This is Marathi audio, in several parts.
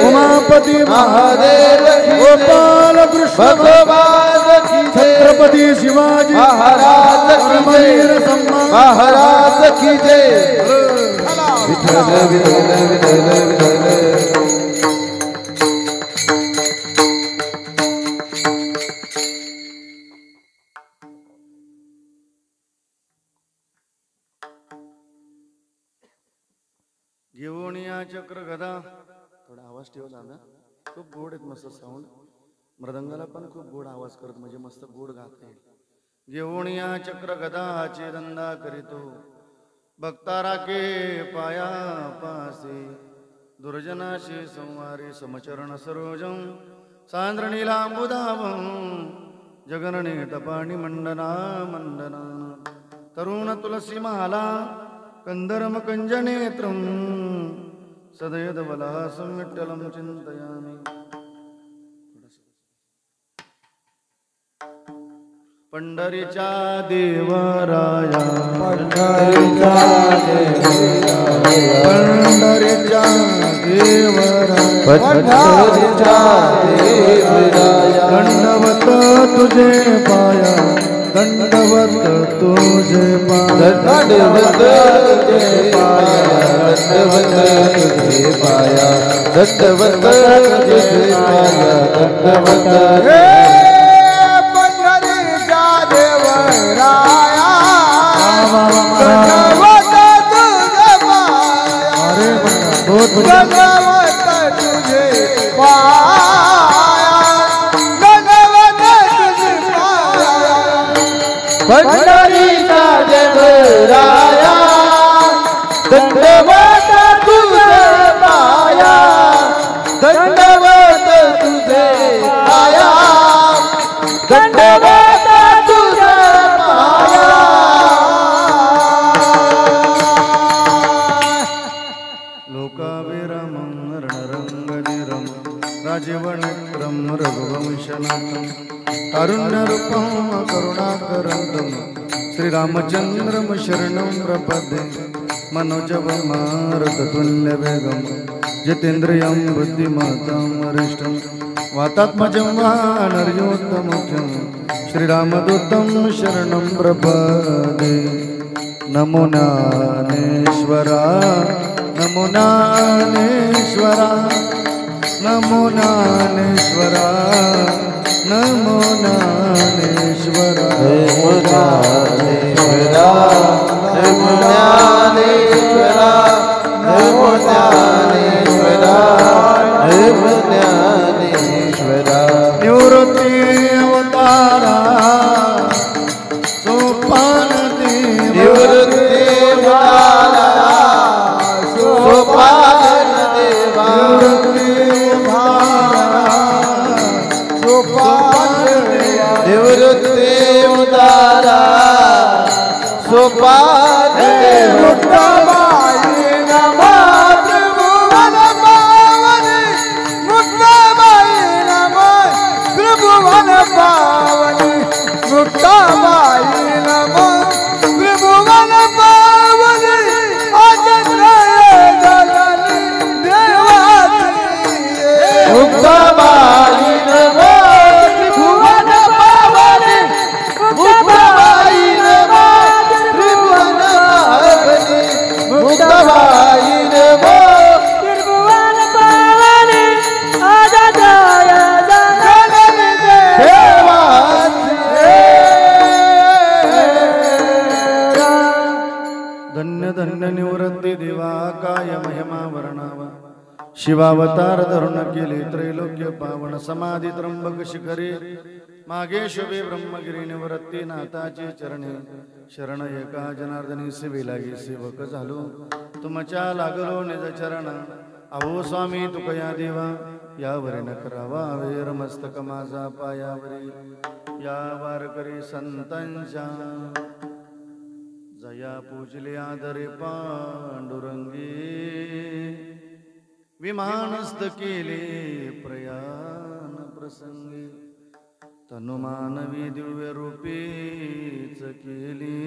उमापति महादेव गोपाल कृष्ण भगवान की छत्रपति शिवाजी महाराज की महाराज की जय। विठल विठल विठल विठल घेऊन या चक्र गदा. थोडा आवाज ठेव दादा, खूप गोड आहेत मस्त साऊंड. मृदंगाला पण खूप गोड आवाज करत, म्हणजे मस्त गोड गात आहे. घेऊन या चक्र गदाचे धंदा करीतो, भक्ता राखे पाया पासे. दुर्जनाशी संवारी समचरण सरोजम, सांद्र नीलांबुदाभं जगनने टपाणी मंडना मंडना. तरुण तुलसी माला कंदरम कंजनेत्रम, सदयद बलासं विठ्ठलं चिंतयामि. पंढरीच्या देवराया पंढरीच्या देवराया पंढरीच्या देवराया. दंडवत तुझे पाया, दंडवत तुझे पाया, दंडवत तुझे पाया, दंडवत तुझे पाया, दंडवत तुझे पाया, दंडवत. पंढरीच्या देवराया दंडवत तुझे पाया, दंडवत तुझे पाया, दंडवत तुझे पाया. पंढरीचा देवराया दंडवत तुझे पाया, दंडवत तुझे पाया, दंडवत तुझे पाया. लोकाभिरामं रणरंगधीरं राजीवनेत्रं रघुवंशनाथं, कारुण्यरूपं करुणाकरं श्रीरामचन्द्रं शरणं प्रपद्ये. मनोजवमारुततुल्यवेगं जितेन्द्रियं बुद्धिमतां वरिष्ठं, वातात्मजं वानरयोत्तमं श्रीरामदूतं शरणं प्रपद्ये. नमो ज्ञानेश्वरा, नमो ज्ञानेश्वरा, नमो ज्ञानेश्वरा, नमो ज्ञानेश्वरा, नमो ज्ञानेश्वरा, नमो ज्ञानेश्वरा, नमो ज्ञानेश्वरा, नमो ज्ञानेश्वरा. निवृत्ती अवतारा सोपान देवा, निवृत्ती अवतारा सोपान देवा, निवृत्ती अवतारा सोपान देवा, निवृत्ती अवतारा शिवावतार धरून केले त्रैलोक्य पावन समाधी त्र्यंबक शिखरे मागे शुभे ब्रह्मगिरी निवृत्ती नाथाची चरणे शरण एका जनार्दनी सेवे लागे सेवक झालो तुमच्या लागलो निज चरण अहो स्वामी तुकया देवा यावरी न करावा वेर मस्तक माझा पायावरी या वारकरी संतांच्या जया पूजले आदरे पांडुरंगी विमानस्थ केले प्रयाण प्रसंगी तनुमानवी दिव्य रूपीच केली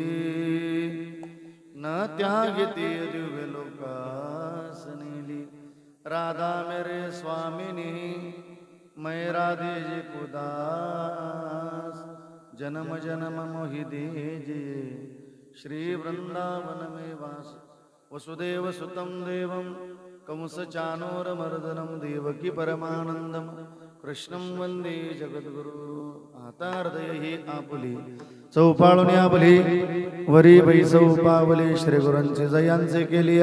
न त्यागिती दिव्य लोकास नेली राधा मेरे स्वामिनी मैं राधे जी कुदास जन्म जन्म मोहि देजे श्री वृंदावन में वास वसुदेव सुतं देवं कंस चानोर मर्दनं देवकी परमानंदम कृष्णं वंदे जगद्गुरु आता हृदय ही आपुली चौपाळून आपली वरी बाई चौपावली श्री गुरूंचे जयांचे केली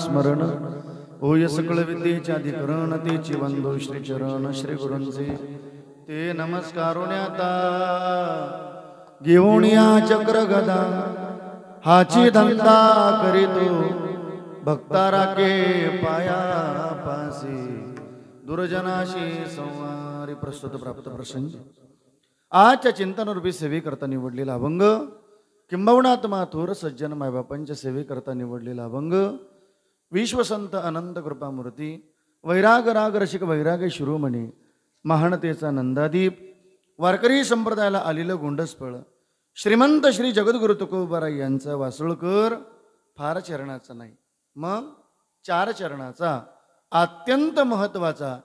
स्मरण होय सकळ विद्येचे अधिकरण तेची वंदो श्री चरण श्री गुरूंचे ते नमस्कारून आता घेऊन या चक्र गदा हाची धंदा करीतो भक्ता राखे पाया पासी दुर्जनाशी संवारी प्रस्तुत प्राप्त प्रसंग आजच्या चिंतनरूपी सेवेकरता निवडलेला अभंग किंबहुना माथुर सज्जन मायबापांच्या सेवेकरता निवडलेला अभंग विश्वसंत अनंत कृपामूर्ती वैराग राग रसिक वैराग शिरोमणी महानतेचा नंदादीप वारकरी संप्रदायाला आलेलं गोंडसफळ श्रीमंत श्री जगद्गुरु तुकोबाराय यांचा वासुळकर फार चरणाचा नाही मग 4 चरणाचा अत्यंत महत्वाचा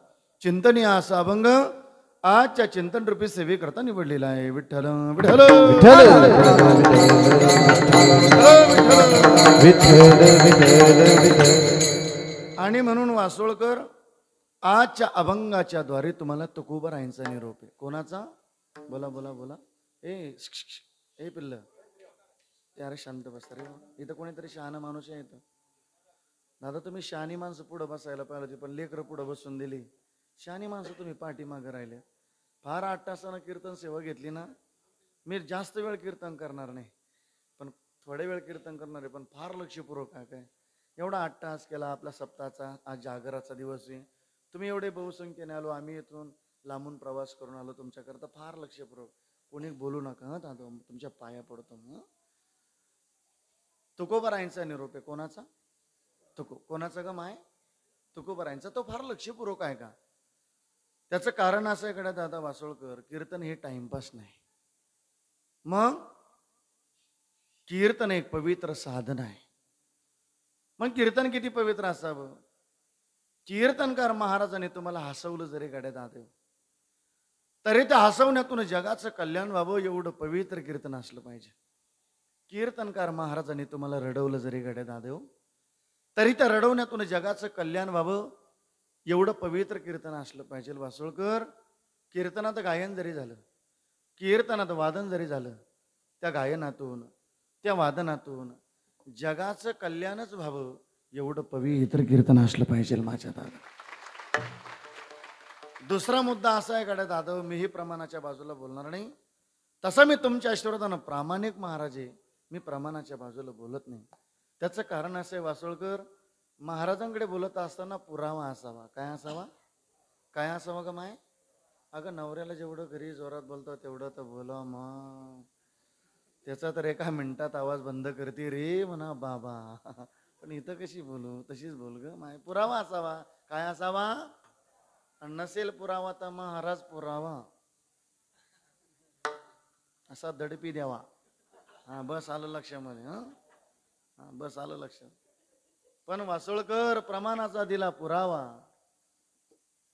चिंतनीय असा अभंग आजच्या चिंतन रूपी सेवेकरता निवडलेला आहे. विठ्ठल विठ्ठल आणि म्हणून वासोळकर आजच्या अभंगाच्या द्वारे तुम्हाला तुकोबारायांचा निरोप आहे. कोणाचा? बोला बोला बोला. ए पिल्ल यार शांत बस रे. इथं कोणीतरी शहाणा माणूस आहे. दादा तुम्ही शहाणी माणसं पुढं बसायला पाहिजे होती पण लेकरं पुढं बसून दिली. शहाणी माणसं तुम्ही पाठीमागं राहिले. फार 8 तासानं कीर्तन सेवा घेतली ना. मी जास्त वेळ कीर्तन करणार नाही पण थोडे वेळ कीर्तन करणार आहे पण फार लक्षपूर्वक आहे. काय एवढा 8 तास केला आपला सप्ताहाचा. आज जागराचा दिवस आहे. तुम्ही एवढे बहुसंख्येने आलो. आम्ही इथून लांबून प्रवास करून आलो तुमच्याकरता. फार लक्षपूर्वक. कोणी बोलू नका दादा तुमच्या पाया पडतो. तुकोबारायांचा निरोप आहे. कोणाचा? कोणाचा ग माय? तुकोबारायांचा. तो फार लक्षपूर्वक आहे का? त्याचं कारण असं आहे कडे दादा वासोळकर कीर्तन हे टाइमपास नाही. मग कीर्तन एक पवित्र साधन आहे. मग कीर्तन किती पवित्र असावं. कीर्तनकार महाराजांनी तुम्हाला हसवलं जरी गड्या दादा तरी त्या हसवण्यातून जगाचं कल्याण व्हावं एवढं पवित्र कीर्तन असलं पाहिजे. कीर्तनकार महाराजांनी तुम्हाला रडवलं जरी गड्या दादा तरी त्या रडवण्यातून जगाचं कल्याण व्हावं एवढं पवित्र कीर्तन असलं पाहिजे. वासोळकर कीर्तनात गायन जरी झालं कीर्तनात वादन जरी झालं त्या गायनातून त्या वादनातून जगाचं कल्याणच व्हावं एवढं पवित्र कीर्तन असलं पाहिजे माझ्या दादा. दुसरा मुद्दा असा आहे गड्या दादा मीही प्रमाणाच्या बाजूला बोलणार नाही. तसं मी तुमच्या आशीर्वादानं प्रामाणिक महाराज आहे. मी प्रमाणाच्या बाजूला बोलत नाही. त्याचं कारण असं आहे वासोळकर महाराजांकडे बोलत असताना पुरावा असावा. काय असावा? काय असावा ग माय? अगं नवऱ्याला जेवढं घरी जोरात बोलतो तेवढं तर बोला मग. त्याचा तर एका मिनिटात आवाज बंद करते रे म्हणा बाबा. पण इथं कशी बोलू? तशीच बोल ग माय. पुरावा असावा. काय असावा? नसेल पुरावा तर महाराज पुरावा असा दडपी द्यावा. हा बस आलं लक्षामध्ये. हा बस आलं लक्षात. पण वासोळकर प्रमाणाचा दिला पुरावा.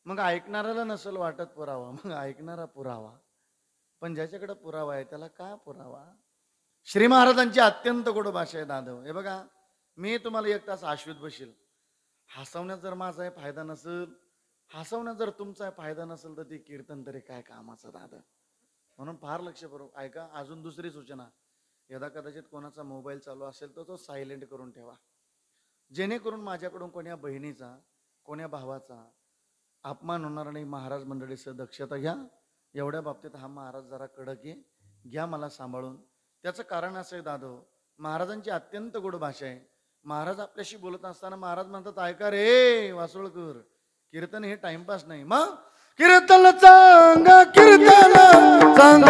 मग ऐकणाऱ्याला नसेल वाटत पुरावा. मग ऐकणारा पुरावा. पण ज्याच्याकडे पुरावा आहे त्याला काय पुरावा? श्री महाराजांची अत्यंत गोड भाषा आहे दादव. हे बघा मी तुम्हाला 1 तास आश्वित बसेल. हसवण्यात जर माझा फायदा नसेल हसवण्यात जर तुमचा फायदा नसेल तर ती कीर्तन तरी काय कामाचं दादा. म्हणून फार लक्षपूर्वक ऐका. अजून दुसरी सूचना. यदा कदाचित कोणाचा मोबाईल चालू असेल तर तो सायलेंट करून ठेवा जेणेकरून माझ्याकडून कोण्या बहिणीचा कोण्या भावाचा अपमान होणार नाही. महाराज मंडळीचं दक्षता घ्या. एवढ्या बाबतीत हा महाराज जरा कडक आहे, घ्या मला सांभाळून. त्याचं कारण असं आहे दादो, महाराजांची अत्यंत गोड भाषा आहे. महाराज आपल्याशी बोलत असताना महाराज म्हणतात, ऐका रे वासोळकर, कीर्तन हे टाइमपास नाही. मग कीर्तन चांग, कीर्तन चांग,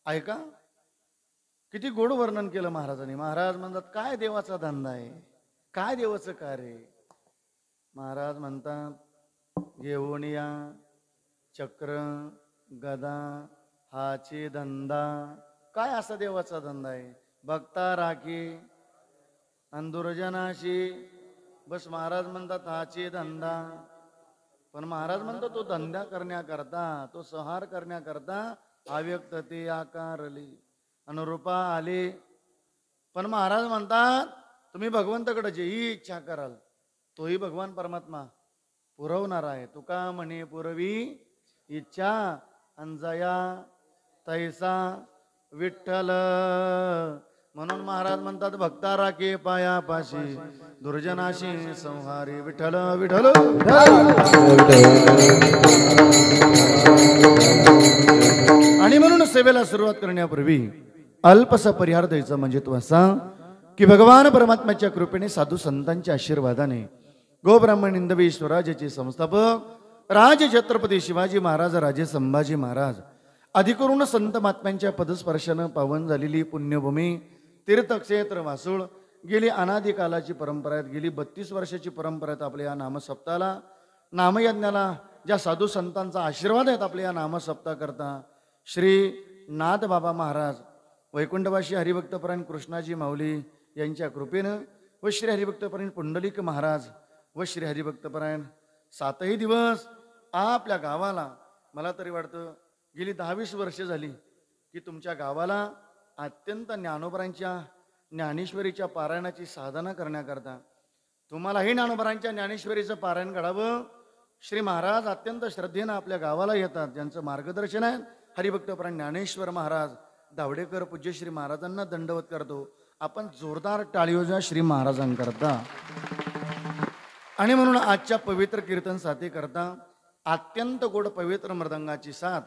ऐका किती गोड वर्णन केलं महाराजांनी. महाराज म्हणतात, काय देवाचा धंदा आहे, काय देवाचं कार्य. महाराज म्हणतात, घेऊन या चक्र गदा हाचे धंदा. काय असा देवाचा धंदा आहे, बघता राखी अंदुरजनाशी. बस महाराज म्हणतात हाचे धंदा. पण महाराज म्हणतात तो धंदा करण्याकरता, तो संहार करण्याकरता अव्यक्त ते आकारली अनुरूपा आले. पण महाराज म्हणतात तुम्ही भगवंताकडे जेही इच्छा कराल तोही भगवान परमात्मा पुरवणार आहे. तुका म्हणे पुरवी इच्छा अंजया तैसा विठ्ठल. म्हणून महाराज म्हणतात भक्ता राखे पायापाशी दुर्जनाशी संहारी विठ्ठल विठ्ठल. आणि म्हणून सेवेला सुरुवात करण्यापूर्वी अल्पसा परिहार द्यायचा. म्हणजे तो असा की भगवान परमात्म्याच्या कृपेने साधू संतांच्या आशीर्वादाने गोब्राह्मण हिंदवी स्वराज्याचे संस्थापक राज छत्रपती शिवाजी महाराज राजे संभाजी महाराज अधिकरून संत महात्म्यांच्या पदस्पर्शानं पावन झालेली पुण्यभूमी तीर्थक्षेत्र वासुळ गेली अनादी कालाची परंपरा आहेत. गेली 32 वर्षाची परंपरा आहेत आपल्या या नामसप्ताला नामयज्ञाला. ज्या साधू संतांचा आशीर्वाद आहेत आपल्या या नामसप्ता करता श्री नाथ बाबा महाराज वैकुंठवासी हरिभक्तपरायण कृष्णाजी माऊली यांच्या कृपेनं व श्री हरिभक्तपरायण पुंडलिक महाराज व श्री हरिभक्तपरायण 7ही दिवस आपल्या गावाला, मला तरी वाटतं गेली 10-20 वर्ष झाली की तुमच्या गावाला अत्यंत ज्ञानोबरांच्या ज्ञानेश्वरीच्या पारायणाची साधना करण्याकरता तुम्हालाही ज्ञानोबरांच्या ज्ञानेश्वरीचं पारायण घडावं. श्री महाराज अत्यंत श्रद्धेनं आपल्या गावाला येतात. ज्यांचं मार्गदर्शन आहे हरिभक्तपरायण ज्ञानेश्वर महाराज दावडेकर पूज्य श्री महाराजांना दंडवत करतो. आपण जोरदार टाळी वाजवा श्री महाराजांकरता. आणि म्हणून आजच्या पवित्र कीर्तन साथी करता अत्यंत गोड पवित्र मृदंगाची साथ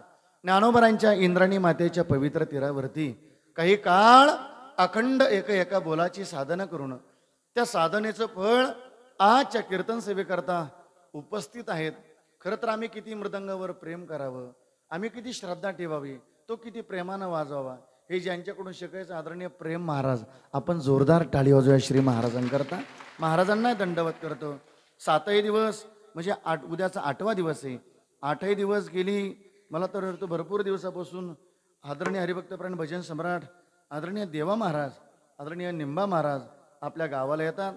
ज्ञानोबरांच्या इंद्राणी मातेच्या पवित्र तीरावरती काही काळ अखंड एका बोलाची साधना करून त्या साधनेचं फळ आजच्या कीर्तन सेवेकरता उपस्थित आहेत. खरं तर आम्ही किती मृदंगावर प्रेम करावं, आम्ही किती श्रद्धा ठेवावी, तो किती प्रेमानं वाजवावा, हे ज्यांच्याकडून शिकायचं आदरणीय प्रेम महाराज. आपण जोरदार टाळी वाजवूया श्री महाराजांकरता. महाराजांना दंडवत करतो. 7ही दिवस म्हणजे उद्याचा 8वा दिवस आहे. 8ही दिवस गेली मला तर वाटतं भरपूर दिवसापासून आदरणीय हरिभक्तपरायण भजन सम्राट आदरणीय देवा महाराज आदरणीय निंबा महाराज आपल्या गावाला येतात.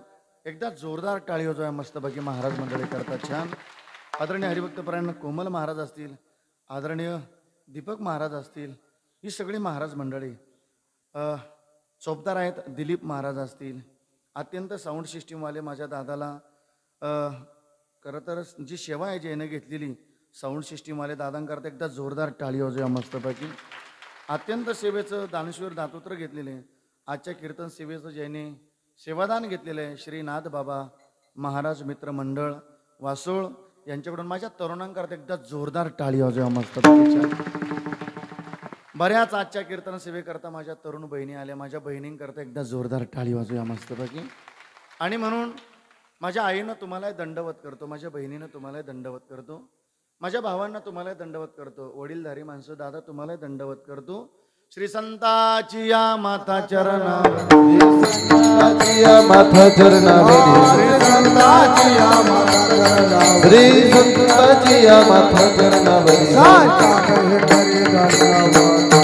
एकदा जोरदार टाळी वाजवूया मस्तपैकी महाराज मंडळी करतात छान. आदरणीय हरिभक्तपरायण कोमल महाराज असतील, आदरणीय दीपक महाराज असतील, ही सगळी महाराज मंडळी. चौपदार आहेत दिलीप महाराज असतील. अत्यंत साऊंड सिस्टीमवाले माझ्या दादाला खरं तर जी सेवा आहे ज्याने घेतलेली साऊंड सिस्टीमवाले दादांकरता एकदा जोरदार टाळी वाजवूया मस्तपैकी. अत्यंत सेवेचं दानशूर दातोत्र घेतलेले आहे. आजच्या कीर्तन सेवेचं ज्याने सेवादान घेतलेलं आहे श्री नाथ बाबा महाराज मित्र मंडळ वासोळ यांच्याकडून माझ्या तरुणांकरता एकदा जोरदार टाळी वाजवा मस्त. बऱ्याच आजच्या कीर्तन सेवेकरता माझ्या तरुण बहिणी आल्या, माझ्या बहिणींकरता एकदा जोरदार टाळी वाजूया मस्तपैकी. आणि म्हणून माझ्या आईनं तुम्हाला दंडवत करतो, माझ्या बहिणीनं तुम्हाला दंडवत करतो, माझ्या भावांना तुम्हाला दंडवत करतो, वडीलधारी माणसं दादा तुम्हाला दंडवत करतो. श्री संताची या माता चरणावर, संताची या माता चरणावरी, संताची या माता चरणावर, श्री संताची या माता चरणावरी,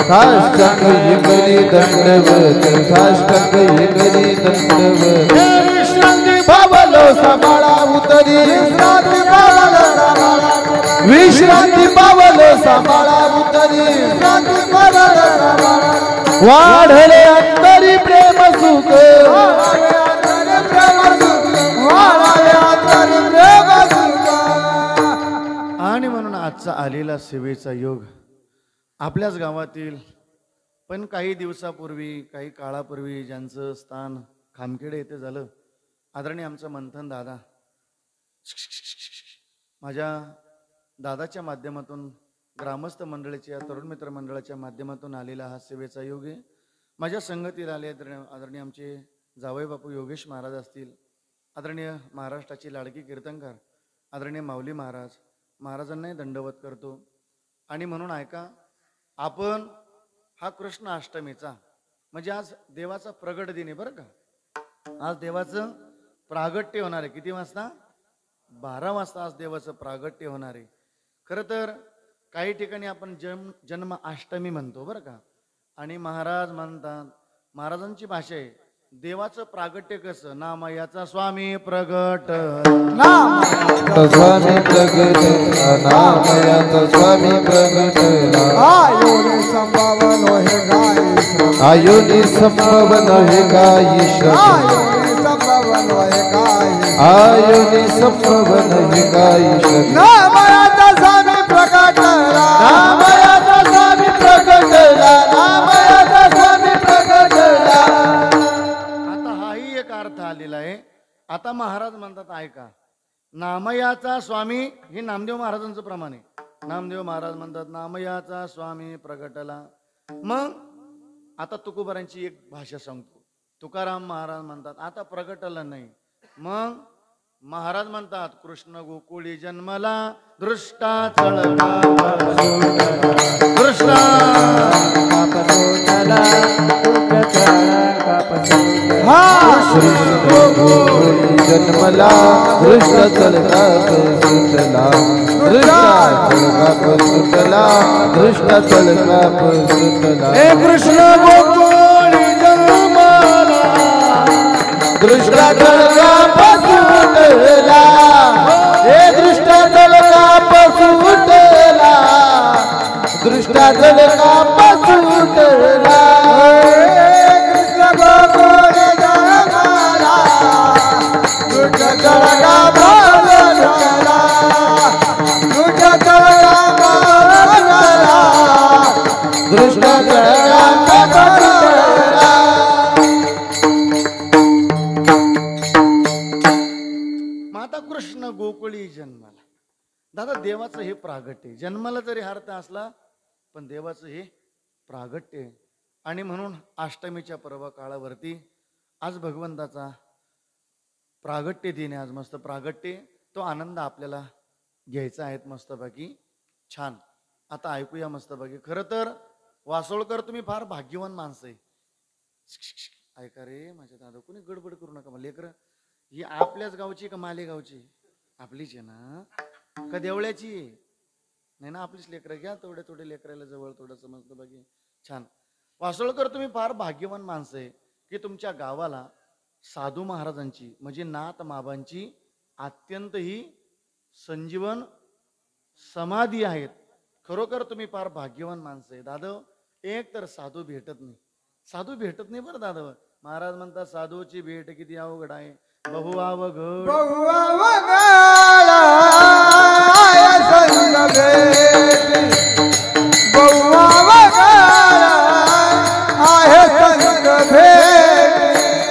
साष्टांग हे करी दंडवत, साष्टांग हे करी दंडवत. विश्रांती पावलो सांभाळा उतरी, विश्रांती पावलो सांभाळा, विश्रांती पावलो सांभाळा उतरी, विश्रांती पावलो सांभाळा. वाढले अंतरी प्रेम सुख, वाढले अंतरी प्रेम सुख, वाढले अंतरी प्रेम सुख. आणि म्हणून आजचा आलेला सेवेचा योग आपल्याच गावातील, पण काही दिवसापूर्वी काही काळापूर्वी ज्यांचं स्थान खामखेडे येथे झालं, आदरणीय आमचं मंथन दादा, माझ्या दादाच्या माध्यमातून ग्रामस्थ मंडळाच्या तरुण मित्र मंडळाच्या माध्यमातून आलेला हा सेवेचा योग आहे. माझ्या संगतीला आले आदरणीय आमचे जावई बापू योगेश महाराज असतील, आदरणीय महाराष्ट्राची लाडकी कीर्तनकार आदरणीय माऊली महाराज, महाराजांनाही दंडवत करतो. आणि म्हणून ऐका, आपण हा कृष्ण अष्टमीचा म्हणजे आज देवाचा प्रगट दिन आहे बरं का. आज देवाचं प्रागट्य होणार आहे. किती वाजता? 12 वाजता आज देवाचं प्रागट्य होणार आहे. खरं तर काही ठिकाणी आपण जन्म अष्टमी म्हणतो बरं का. आणि महाराज म्हणतात, महाराजांची भाषा आहे, देवाचं प्रागट्य कसं? नामयाचा स्वामी प्रगट, स्वामी प्रगट, नामयाचा स्वामी प्रगट, आयोनी संभवन हे गायीश, आयोनी संभवन हे गायीश, आयोनी संभवन हे गायीश. नामयाचा स्वामी प्रगटला, नामयाचा स्वामी प्रगटला, नामयाचा स्वामी प्रगटला. अर्थ आलेला आहे. आता महाराज म्हणतात ऐका, नामयाचा स्वामी, हे नामदेव महाराजांचं प्रमाण आहे. नामदेव महाराज म्हणतात नामयाचा स्वामी प्रगटला. मग आता तुकोबारांची एक भाषा सांगतो. तुकाराम महाराज म्हणतात आता प्रगटला नाही. मग महाराज म्हणतात कृष्ण गोकुळी जन्मला, दृष्टा चळला दृष्टा जन्मला, दृष्ट चलका सुटला, सुटला, दृष्ट चलका सुटला. हे कृष्ण गोकुळी जन्मला, दृष्ट चलका सुटला, हे दृष्ट चलका सुटला, दृष्ट चलका सुटला. माता कृष्ण गोकुळी जन्माला. दादा देवाचं हे प्रागट्य, जन्माला जरी अर्थ असला पण देवाचं हे प्रागट्य. आणि म्हणून अष्टमीच्या पर्व काळावरती आज भगवंताचा प्रागट्य दिन आहे. आज मस्त प्रागट्य, तो आनंद आपल्याला घ्यायचा आहे मस्तपैकी. छान. आता ऐकूया मस्तपैकी. खरं तर वासोळकर तुम्ही फार भाग्यवान माणसं आहे. ऐका रे माझ्या दादा, कोणी गडबड करू नका. लेकर ही आपल्याच गावची का मालेगावची? आपलीच आहे ना, का देवळ्याची नाही ना? आपलीच लेकरं. घ्या थोडे लेकराला जवळ थोडंसं मस्तपैकी. छान. वासोळकर तुम्ही फार भाग्यवान माणसं आहे की तुमच्या गावाला साधू महाराजांची म्हणजे नाथ माबांची अत्यंत ही संजीवन समाधी आहेत. खरोखर तुम्ही फार भाग्यवान माणसं आहे दादा. एक तर साधू भेटत नाही, साधू भेटत नाही बरं दादा. महाराज म्हणतात साधूची भेट किती अवघड आहे. बहु अवघड, बहु अवघड संग भेट, बहु अवघड आहे संग भेट,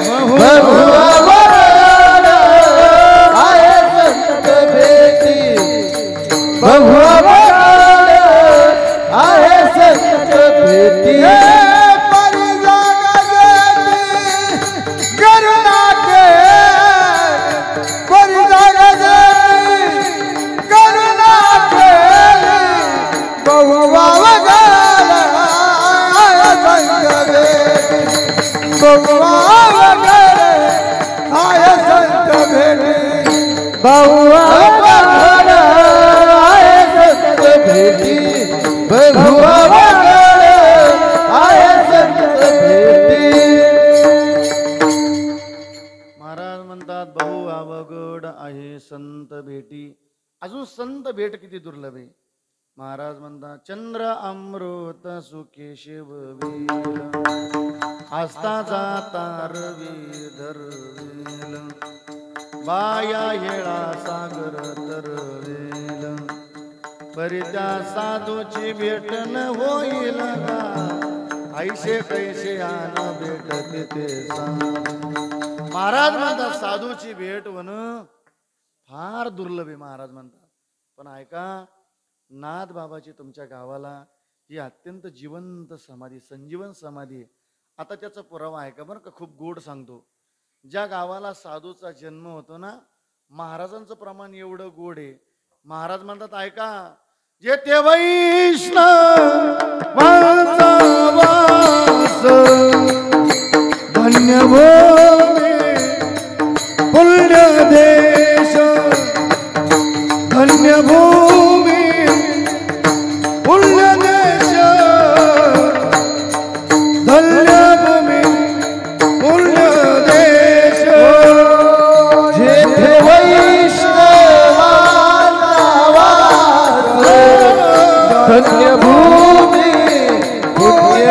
बहु अवघड आहे संग भेटी. बउवा वगैरे आय संत भेटी बउवा वगैरे आय संत भेटी बउवा वगैरे आय संत भेटी महाराज म्हणतात बहु अवघड आहे संत भेटी. अजून संत भेट किती दुर्लभ आहे. महाराज म्हणतात चंद्र अमृत सुकेशव वेल हस्ता जाता रवी धरवेल बाया येळा सागर तरवेल बरी त्या साधूची भेट न होईल का ऐसे कैसे आन भेट तिथे महाराज म्हणतात साधूची भेट होण फार दुर्लभ आहे. महाराज म्हणतात पण ऐका नाथ बाबाची तुमच्या गावाला ही अत्यंत जिवंत समाधी संजीवन समाधी आहे. आता त्याचा पुरावा आहे का बरं का. खूप गोड सांगतो. ज्या गावाला साधूचा जन्म होतो ना महाराजांचं प्रमाण एवढं गोड आहे. महाराज म्हणतात ऐका जे ते वैष्णवांचा वास धन्य भूमी पुण्य देश धन्य भूमी पुण्य देश धन्य भूमी पुण्य देश जेथे वैष्णवांचा वास धन्य भूमी पुण्य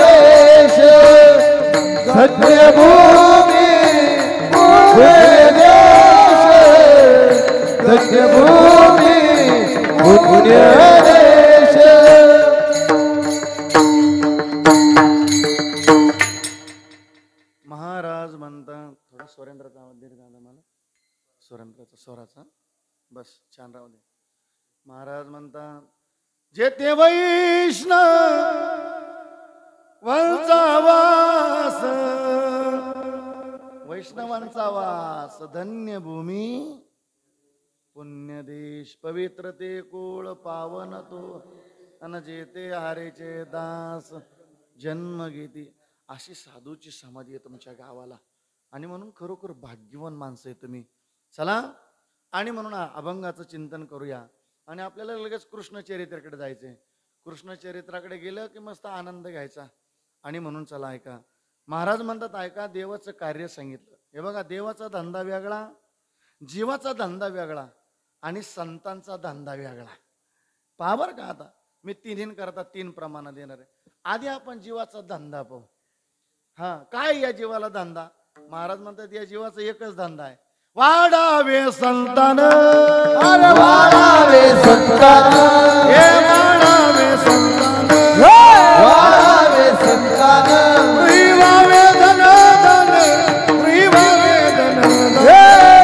देश धन्य भूमी पुण्य देश धन्य भूमी पुण्य देश. महाराज म्हणतात थोडा स्वरेंद्राचा आवाज दे दादा मला. स्वरेंद्राचा स्वराचा बस छान राहू दे. महाराज म्हणतात जे ते वैष्णवांचा वास वैष्णवांचा वास धन्य भूमी पुण्य देश पवित्र ते कोळ पावन तो अन जेते हारेचे दास जन्म घेती. अशी साधूची समाधी आहे तुमच्या गावाला आणि म्हणून खरोखर भाग्यवान माणसं आहे तुम्ही. चला आणि म्हणून अभंगाचं चिंतन करूया आणि आपल्याला लगेच कृष्ण चरित्राकडे जायचंय. कृष्ण चरित्राकडे गेलं की मस्त आनंद घ्यायचा आणि म्हणून चला ऐका. महाराज म्हणतात ऐका देवाचं कार्य सांगितलं. हे बघा देवाचा धंदा वेगळा जीवाचा धंदा वेगळा आणि संतांचा धंदा वेगळा. पहा बरं का आता मी तिन्ही करता 3 प्रमाणात देणार आहे. आधी आपण जीवाचा धंदा पाहू. हा काय या जीवाला धंदा. महाराज म्हणतात या जीवाचा एकच धंदा आहे वाढावे संतान अरे वाढावे संतान हे वाढावे संतान वाढावे संतान गृहीवावे धन धन गृहीवावे धन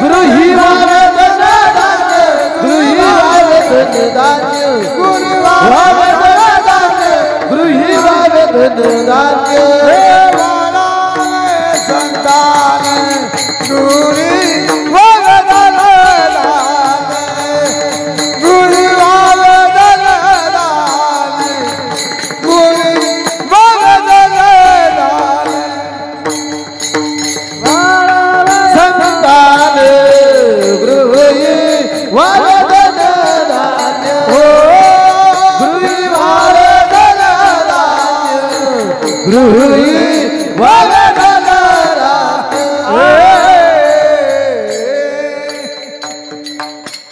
गृहीवावे धन धान्य गृहीवावे धन धान्य गृहीवावे धन धान्य गृहीवावे धन धान्य वाढावे संतान गुरी वगदन गुरी वगदन गुरी वगदन संतान गृही वगदन गृही वगदन गृही वगदन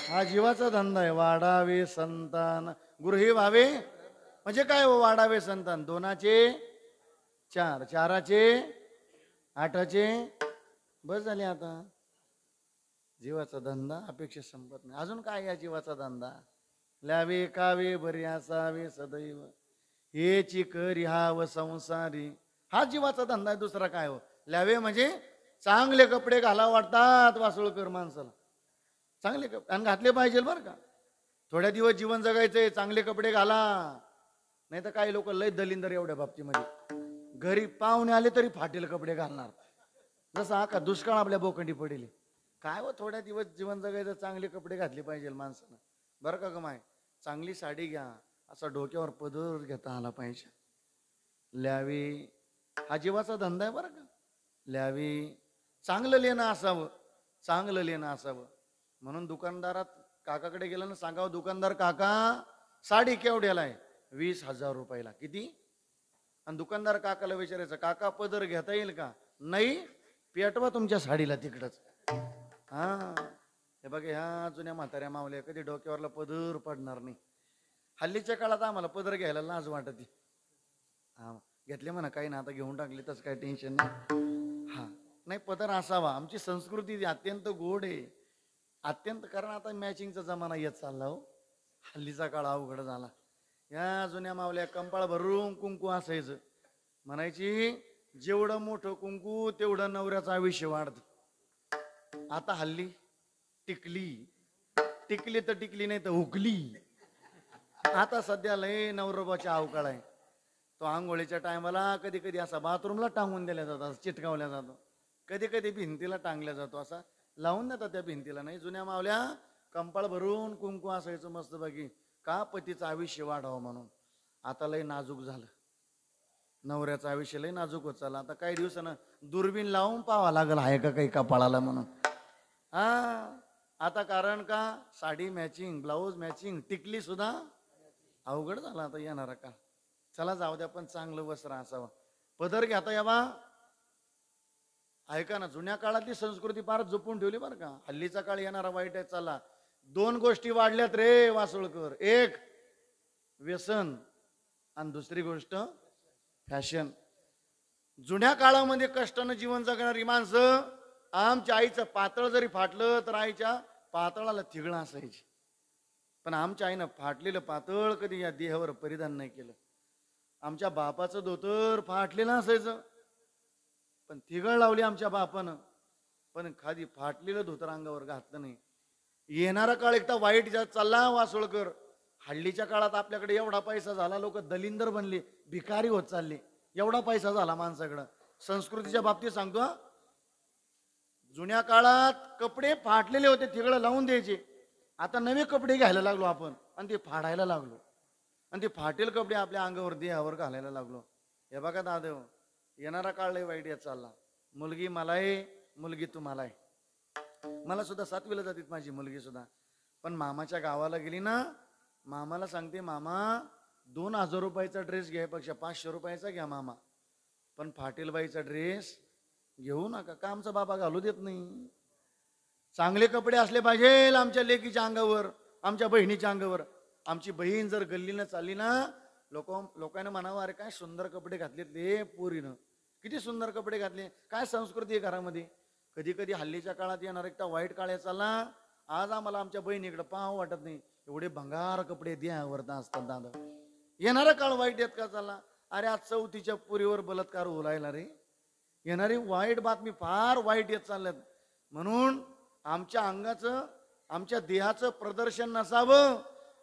हा जीवाचा धंदा आहे. वाढावे संतान गृही व्हावे म्हणजे काय हो वाढावे संतान 2चे 4 4चे 8चे बस झाले. आता जीवाचा धंदा अपेक्षा संपत नाही. अजून काय या जीवाचा धंदा ल्यावे कावे बरी असावे सदैव हेची करी हाव संसारी. हा जीवाचा धंदा आहे. दुसरा काय हो ल्यावे म्हणजे चांगले कपडे घाला वाटतात वासुळकर माणसाला. चांगले कपडे आणि घातले पाहिजे बरं का. थोड्या दिवस जीवन जगायचंय चांगले कपडे घाला. नाही तर काही लोक लय दलिंदर एवढ्या बाबतीमध्ये घरी पाहुणे आले तरी फाटेल कपडे घालणार. जसं हा का दुष्काळ आपल्या बोकंडी पडेल. काय हो थोड्या दिवस जीवन जगायचं चांगले कपडे घातले पाहिजे माणसानं बरं का. गमाय चांगली साडी घ्या असा डोक्यावर पदर घेता आला पाहिजे. ल्यावे हा जीवाचा धंदा आहे बरं का. ल्यावी, चांगलं लेणं असावं, चांगलं लेणं असावं. म्हणून दुकानदारात काकाकडे गेलं ना, सांगावं दुकानदार काका साडी केवढ्याला आहे? 20,000 रुपयाला. किती? आणि दुकानदार काकाला विचारायचं काका पदर घेता येईल का? नाही, पेटवा तुमच्या साडीला तिकडच. हा, हे बघा ह्या जुन्या म्हाताऱ्या मावल्या कधी डोक्यावरला पदर पडणार नाही. हल्लीच्या काळात आम्हाला पदर घ्यायला लाज वाटते. हा, घेतले म्हणा काही ना, आता घेऊन टाकले तसं काही टेन्शन नाही. हा, नाही पदर असावा. आमची संस्कृती अत्यंत गोड आहे, अत्यंत. कारण आता मॅचिंगचा जमाना येत चालला हो. हल्लीचा काळ अवघड झाला. या जुन्या मावल्या कंपाळ भरून कुंकू असायचं. म्हणायची जेवढं मोठं कुंकू तेवढं नवऱ्याचं आयुष्य वाढत. आता हल्ली टिकली, टिकली तर टिकली नाही तर हुकली. आता सध्या लय नवरोबाच्या अवकाळ आहे. तो आंघोळीच्या टायमाला कधी कधी असा बाथरूमला टांगून दिल्या जातात, चिटकावल्या जातो. कधी कधी भिंतीला टांगल्या जातो, असा लावून देतात त्या भिंतीला. नाही, जुन्या मावल्या कंपाळ भरून कुंकू असायचं मस्त बघी, का पतीचं आयुष्य वाढावं म्हणून. आता लय नाजूक झालं, नवऱ्याचं आयुष्य लय नाजूक होत चाललं. आता काही दिवसानं दुर्बीण लावून पाहावं लागल आहे का काही कपाळाला म्हणून. हा, आता कारण का साडी मॅचिंग, ब्लाऊज मॅचिंग, टिकली सुद्धा अवघड झाला आता येणारा का. चला जाऊ द्या, पण चांगलं वस्त्र असावं. पदर घेता यावा. ऐका ना, जुन्या काळातली संस्कृती फार जपून ठेवली बरं का. हल्लीचा काळ येणारा वाईट आहे. चला, 2 गोष्टी वाढल्यात रे वासुळकर. एक व्यसन आणि दुसरी गोष्ट फॅशन. जुन्या काळामध्ये कष्टानं जीवन जगणारी माणसं, आमच्या आईचं पातळ जरी फाटलं तर आईच्या पातळाला थिगळं असायची. पण आमच्या आईनं फाटलेलं पातळ कधी या देहावर परिधान नाही केलं. आमच्या बापाचं धोतर फाटलेलं असायचं पण थिगळ लावली आमच्या बापानं, पण खाली फाटलेलं धोतर अंगावर घातलं नाही. येणारा काळ एकदा वाईट जात चालला वासुळकर. हल्लीच्या काळात आपल्याकडे एवढा पैसा झाला, लोक दलिंदर बनले, भिकारी होत चालले. एवढा पैसा झाला माणसाकडं. संस्कृतीच्या बाबतीत सांगतो, जुन्या काळात कपडे फाटलेले होते, थिगळं लावून द्यायचे. आता नवे कपडे घ्यायला लागलो आपण आणि ते फाडायला लागलो, आणि ते फाटेल कपडे आपल्या अंगावर देहावर घालायला लागलो. हे बघा दादा, येणारा काळ लय वाईट येत चालला. मुलगी मला आहे, मुलगी तुम्हाला आहे. मला सुद्धा 7वीला जाते माझी मुलगी सुद्धा. पण मामाच्या गावाला गेली ना, मामाला सांगते मामा 2000 रुपयाचा ड्रेस घ्यायपेक्षा 500 रुपयाचा घ्या मामा, पण फाटेल बाईचा ड्रेस घेऊ नका. का आमचा बाबा घालू देत नाही. चांगले कपडे असले पाहिजे आमच्या लेकीच्या अंगावर, आमच्या बहिणीच्या अंगावर. आमची बहीण जर गल्लीनं चालली ना, लोकांना म्हणावं अरे काय सुंदर कपडे घातलेत ले पोरीनं, किती सुंदर कपडे घातले, काय संस्कृती आहे घरामध्ये. कधी कधी हल्लीच्या काळात येणार एकदा वाईट काळ चालला. आज आम्हाला आमच्या बहिणीकडे पाहावं वाटत नाही, एवढे भंगार कपडे देहावरता असतात दादा. येणारा काळ वाईट येत का चालला. अरे आज 4थीच्या पुरीवर बलात्कार होलायला रे. येणारी वाईट बातमी फार वाईट येत चालल्यात. म्हणून आमच्या अंगाचं, आमच्या देहाचं प्रदर्शन नसावं.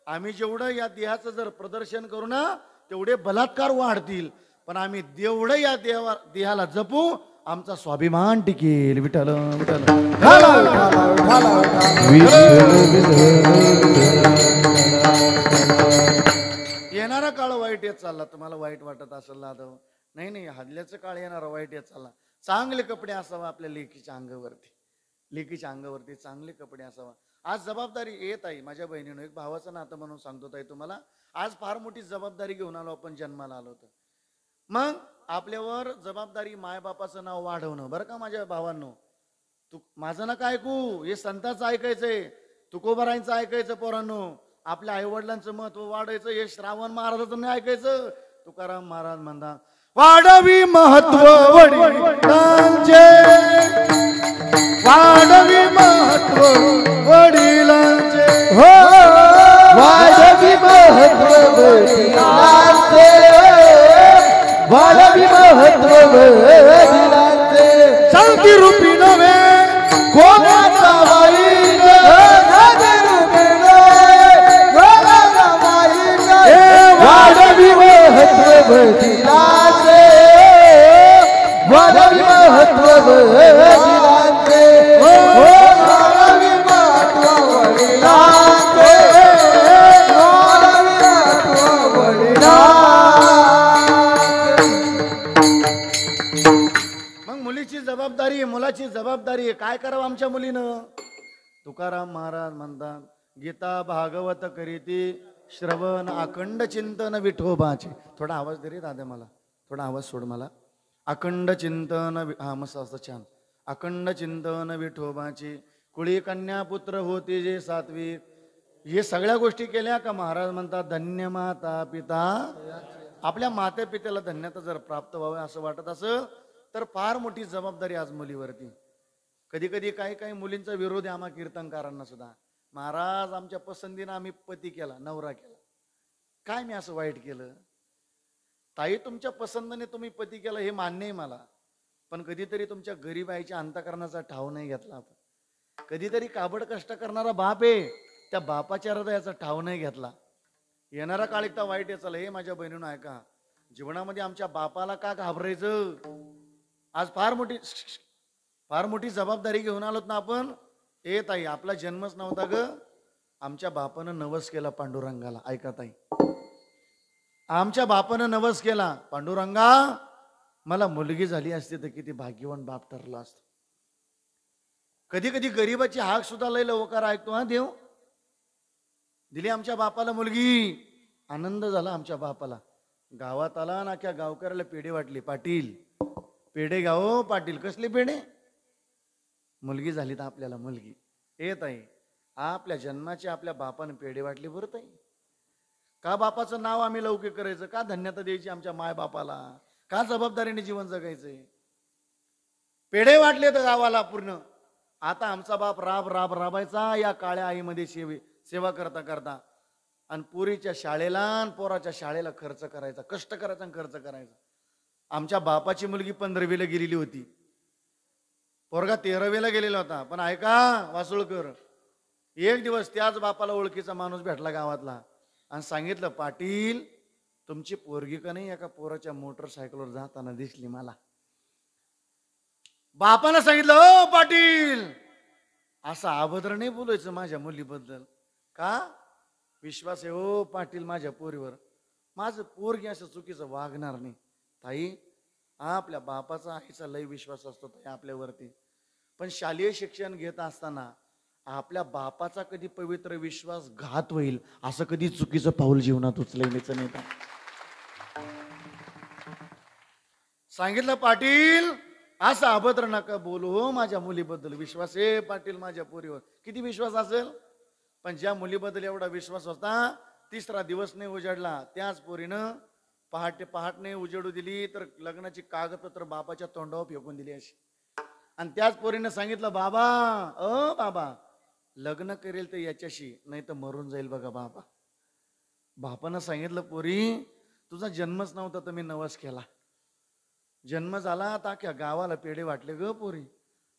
आम्ही जेवढं या देहाचं जर प्रदर्शन करू ना, तेवढे बलात्कार वाढतील. पण आम्ही तेवढं या देहाला जपू, आमचा स्वाभिमान टिकेल. विठ्ठल विठ्ठल. येणारा काळ वाईट येत चालला. तुम्हाला वाईट वाटत असेल लादव, नाही नाही, हल्ल्याचं काळ येणारा वाईट येत चालला. चांगले कपडे असावा आपल्या लेकीच्या अंगावरती, लेकीच्या अंगावरती चांगले कपडे असावा. आज जबाबदारी येत आहे माझ्या बहिणीनं, एक भावाचं नातं म्हणून सांगतो ताई तुम्हाला. आज फार मोठी जबाबदारी घेऊन आलो आपण, जन्माला आलो तर मग आपल्यावर जबाबदारी मायबापाचं नाव वाढवणं. बरं का माझ्या भावांनो, तू माझं नका ऐकू, हे संतांचं ऐकायचंय, तुकोबारायांचं ऐकायचं. पोरांनो, आपल्या आईवडिलांचं महत्व वाढायचं. हे श्रावण महाराजांचं नाही ऐकायचं. तुकाराम महाराज म्हणता वाढवी महत्व वडिलांचे, वाढवी महत्व वडिलांचे, हो वाढवी महत्व वडिलांचे, वाढवी महत्व वडिलांचे. शांती रूपी नव्हे कोणाचा वाईट, शांती रूपी नव्हे कोणाचा वाईट. वाढवी महत्व वडिलांचे, वाढवी महत्व वडिलांचे, वाढवी महत्व वडिलांचे, वाढवी महत्व वडिलांचे. मग मुलीची जबाबदारी आहे, मुलाची जबाबदारी आहे. काय करावं आमच्या मुलीनं? तुकाराम महाराज म्हणतात, गीता भागवत करीती श्रवण अखंड चिंतन विठोबाचे. थोडा आवाज दे रे दादा, मला थोडा आवाज सोड मला. अखंड चिंतन हा मस्त असं छान. अखंड चिंतन विठोबाची कुळी कन्या पुत्र होते जे सात्विक. हे सगळ्या गोष्टी केल्या का महाराज म्हणतात धन्य माता पिता. आपल्या माते पित्याला धन्यता जर प्राप्त व्हावे असं वाटत असं तर फार मोठी जबाबदारी आज मुलीवरती. कधी कधी काही काही मुलींचा विरोध आहे आम्हा कीर्तनकारांना सुद्धा. महाराज आमच्या पसंतीनं आम्ही पती केला, नवरा केला, काय मी असं वाईट केलं? ताई तुमच्या पसंतीने तुम्ही पती केला हे मान्य आहे मला, पण कधीतरी तुमच्या गरीब आईच्या अंतःकरणाचा ठाव नाही घेतला आपण. कधीतरी काबड कष्ट करणारा बाप आहे, त्या बापाच्या हृदयाचा ठाव नाही घेतला. येणारा काळ एकदा वाईट आहे. चला हे माझ्या बहिणीनं ऐका, जीवनामध्ये आमच्या बापाला का घाबरायचं? आज फार मोठी जबाबदारी घेऊन आलोत ना आपण. ए ताई आपला जन्मच नव्हता ग, आमच्या बापानं नवस केला पांडुरंगाला. ऐका ताई, आमच्या बापानं नवस केला, पांडुरंगा मला मुलगी झाली असती तर किती भाग्यवान बाप ठरला असतो. कधी कधी गरीबाची हाक सुद्धा लय लवकर ऐकतो हा देव. दिली आमच्या बापाला मुलगी, आनंद झाला आमच्या बापाला. गावात आला ना, क्या गावकऱ्याला पेढे वाटले. पाटील पेढे घ्या हो पाटील. कसले पेढे? मुलगी झाली तर आपल्याला मुलगी. येत आहे आपल्या जन्माचे आपल्या बापाने पेढे वाटले बरं ताई. का बापाचं नाव आम्ही लौकिक करायचं? का धन्यता द्यायची आमच्या माय बापाला? का जबाबदारीने जीवन जगायचंय? पेढे वाटले तर गावाला पूर्ण. आता आमचा बाप राबायचा या काळ्या आईमध्ये सेवा करता करता. आणि पोरीच्या शाळेला आणि पोराच्या शाळेला खर्च करायचा, कष्ट करायचा आणि खर्च करायचा. आमच्या बापाची मुलगी 15वीला गेलेली होती, पोरगा 13वीला गेलेला होता. पण ऐका वासुळकर, एक दिवस त्याच बापाला ओळखीचा माणूस भेटला गावातला आणि सांगितलं, पाटील तुमची पोरगी का नाही एका पोराच्या मोटरसायकलवर जाताना दिसली मला. बापानं सांगितलं, ओ पाटील असं अभद्र नाही बोलायचं माझ्या मुलीबद्दल. का? विश्वास आहे हो पाटील माझ्या पोरीवर, माझं पोरगी असं चुकीचं वागणार नाही. ताई आपल्या बापाचा आईचा लय विश्वास असतो ताई आपल्यावरती. पण शालेय शिक्षण घेत असताना आपल्या बापाचा कधी पवित्र विश्वास घात होईल असं कधी चुकीचं पाऊल जीवनात उचलायचं नाही. सांगितलं, पाटील असं अभद्र नका बोलू हो माझ्या मुलीबद्दल. विश्वास आहे पाटील माझ्या पोरीवर. किती विश्वास असेल? पण ज्या मुलीबद्दल एवढा विश्वास होता, तिसरा दिवस नाही उजाडला, त्याच पोरीनं पहाटे उजेडू दिली तर लग्नाची कागदपत्र बापाच्या तोंडावर फेकून दिली अशी. आणि त्याच पोरीनं सांगितलं, बाबा बाबा लग्न करेल तर याच्याशी, नाही तर मरून जाईल बघा बाबा. बापानं सांगितलं, पोरी तुझा जन्मच नव्हता तर मी नवस केला. जन्म झाला तर अख्ख्या गावाला पेढे वाटले ग पोरी.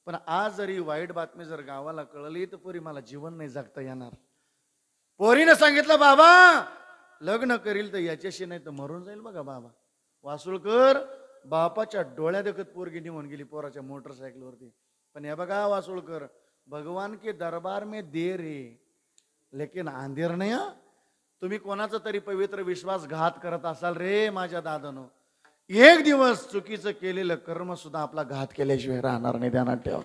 पण आज जरी वाईट बातमी जर गावाला कळली तर पोरी मला जीवन नाही जगता येणार. पोरीनं सांगितलं, बाबा लग्न करील तर याच्याशी, नाही तर मरून जाईल बघा बाबा. वासुळकर बापाच्या डोळ्या देखत पोरगी निघून गेली पोराच्या मोटरसायकलवरती. पण हे बघा वासुळकर, भगवान के दरबार में देर है लेकिन अंधेर नाही. तुम्ही कोणाचा तरी पवित्र विश्वासघात करत असाल रे माझ्या दादानो, एक दिवस चुकीचं केलेलं कर्म सुद्धा आपला घात केल्याशिवाय राहणार नाही, ध्यानात ठेवा.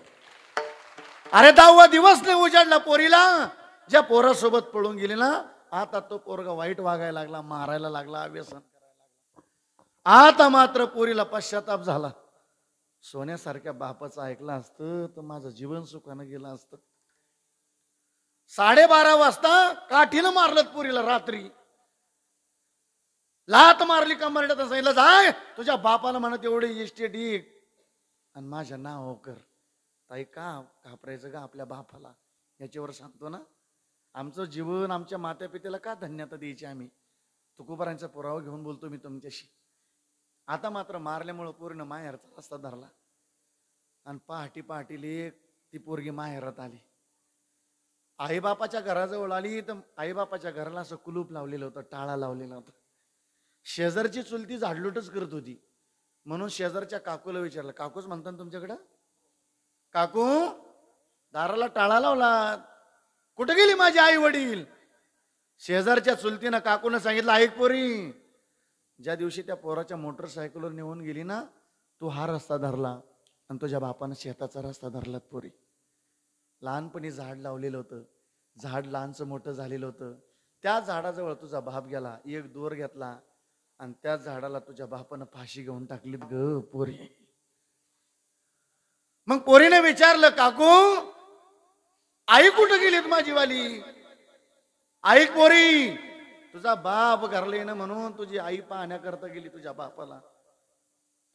अरे 10वा दिवस नाही उजाडला पोरीला. ज्या पोरासोबत पळून गेली ना, आता तो पोरगा वाईट वागायला लागला, मारायला लागला, व्यसन करायला लागला. आता मात्र पोरीला पश्चाताप झाला. सोन्यासारख्या बापाचं ऐकलं असतं तर माझं जीवन सुखानं गेलं असतं. 12:30 वाजता काठीनं मारलं पोरीला रात्री. लात मारली कमरड्यात, सांगितलं जाय तुझ्या बापाला म्हणत एवढी इष्टी ढीक आणि माझ्या नाव कर. ताई का घाबरायचं का आपल्या बापाला? याच्यावर सांगतो ना, आमचं जीवन आमच्या मात्या पित्याला का धन्यता द्यायची आम्ही? तुकोबारांचा पुरावा घेऊन बोलतो मी तुमच्याशी. आता मात्र मारल्यामुळं पूर्ण माहेरचा रस्ता धरला आणि पहाटे ती पोरगी माहेरात आली. आईबापाच्या घराजवळ आली तर आईबापाच्या घराला असं कुलूप लावलेलं होतं, टाळा लावलेला होता. शेजारची चुलती झाडलोटच करत होती. म्हणून शेजारच्या काकूला विचारलं, काकूच म्हणतात तुमच्याकडं? काकू दाराला टाळा लावला, कुठे गेली माझी आई वडील? शेजारच्या चुलतीनं काकूनं सांगितलं, ऐक पोरी, ज्या दिवशी त्या पोराच्या मोटरसायकलवर नेऊन गेली ना, तू हा रस्ता धरला, आणि तुझ्या बापानं शेताचा रस्ता धरलात पोरी. लहानपणी झाड लावलेलं होतं, झाड लहानचं मोठं झालेलं होतं. त्या झाडाजवळ तुझा बाप गेला, एक दोर घेतला आणि त्या झाडाला तुझ्या बापानं फाशी घेऊन टाकलीत ग पोरी. मग पोरीने विचारलं, काकू आई कुठं गेलीत माझी वाली? ऐक पोरी, तुझा बाप घरले ना म्हणून तुझी आई पाहण्याकरता गेली तुझ्या बापाला.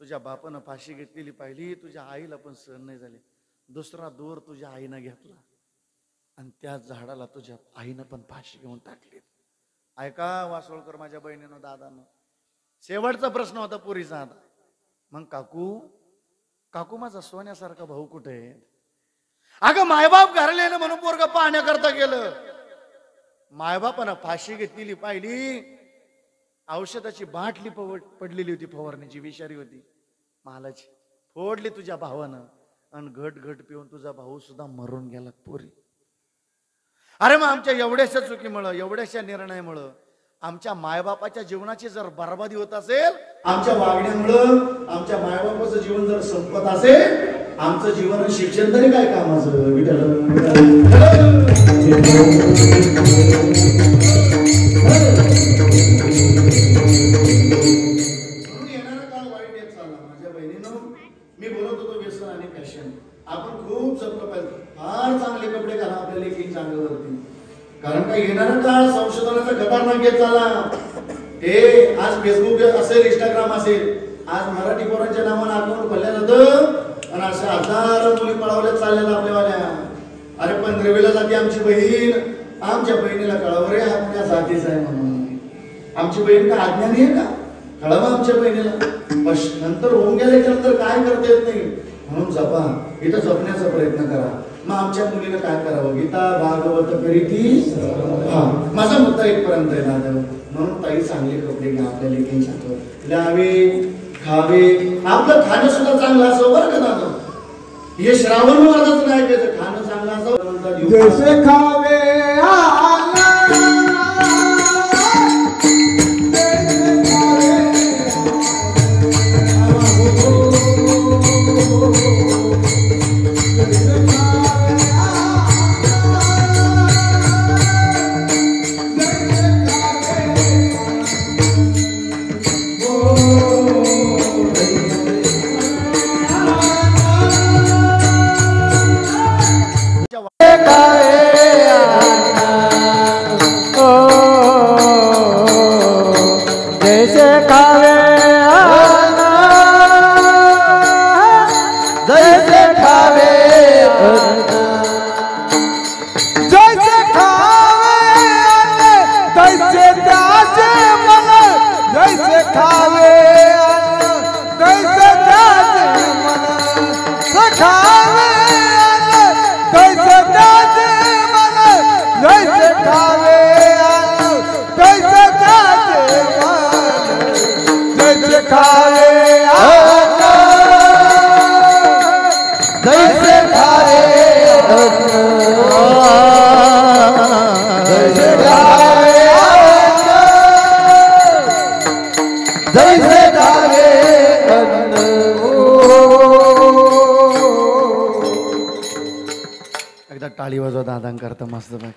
तुझ्या बापानं फाशी घेतलेली पाहिली, तुझ्या आईला पण सहन नाही झाले. दुसरा दोर तुझ्या आईनं घेतला आणि त्या झाडाला तुझ्या आईनं पण फाशी घेऊन टाकली. ऐका वासोळकर माझ्या बहिणीनं, दादानं, शेवटचा प्रश्न होता पुरीचा आता. मग काकू, काकू माझा सोन्यासारखा भाऊ कुठे आहे? अगं मायबाप घरले ना म्हणून पोरग पाहण्याकरता गेलं. मायबापानं फाशी घेतलेली पाहिली, औषधाची बाटली पडलेली होती, फवारणीची विषारी होती मालाची, फोडली तुझ्या भावानं आणि घट घट पिऊन तुझा भाऊ सुद्धा मरून गेला पोरी. अरे मग आमच्या एवढ्याशा चुकीमुळं, एवढ्याशा निर्णयामुळं आमच्या मायबापाच्या जीवनाची जर बरबादी होत असेल, आमच्या वागण्यामुळं आमच्या मायबापाचं जीवन जर संपत असेल, आमचं जीवन शिक्षण तरी काय कामाचं? मी बोलत होतो व्यसन आणि फॅशन. आपण खूप जपलं पाहिजे, फार चांगले कपडे घाला आपल्या लेखी चांगल्यावरती, कारण का येणारा काळ संशोधनाचा खतरनाक येत चालला. हे आज फेसबुक असेल, इंस्टाग्राम असेल, आज मराठी पोरांच्या नावानं अकाउंट खोलल्या जातं आणि अशा हजार मुली पळवल्या चालल्या आपल्यावाल्या. अरे पण रेवेला जाते आमची बहीण, आमच्या बहिणीला कळव रे हा पुण्या जातीचा आहे म्हणून. आमची बहीण का अज्ञानी आहे का? कळवा आमच्या बहिणीला. बस नंतर होऊन गेल्याच्या नंतर काय करता येत नाही, म्हणून जपा, इथं जपण्याचा प्रयत्न करा. मग आमच्या मुलीनं काय करावं? गीता भागवत करीती. हा माझा मुद्दा इथपर्यंत आहे दादा. म्हणून ताई चांगले कपडे घ्या, आपल्या लेकींसाठी लावे, खावे, आपलं खाणं सुद्धा चांगलं असावं बरं का दादा. हे श्रावण मार्गाचं नाही ऐकायचं, खाणं चांगलं असावं. जैसे खावे टाळी वाजवा दादांकरता मस्त बाई.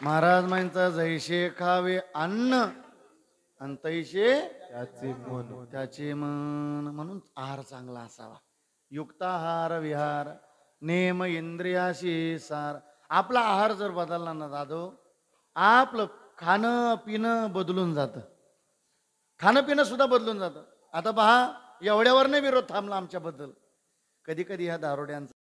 महाराज म्हणता जैसे खावे अन्न आणि तैसे त्याचे मन. म्हणून आहार चांगला असावा, युक्ताहार विहार नेम इंद्रियाशी सार. आपला आहार जर बदलला ना दादो, आपलं खाणं पिणं बदलून जातं, खाणं पिणं सुद्धा बदलून जातं. आता पहा, एवढ्यावर नाही विरोध थांबला आमच्याबद्दल. कधी कधी ह्या दारोड्यांचा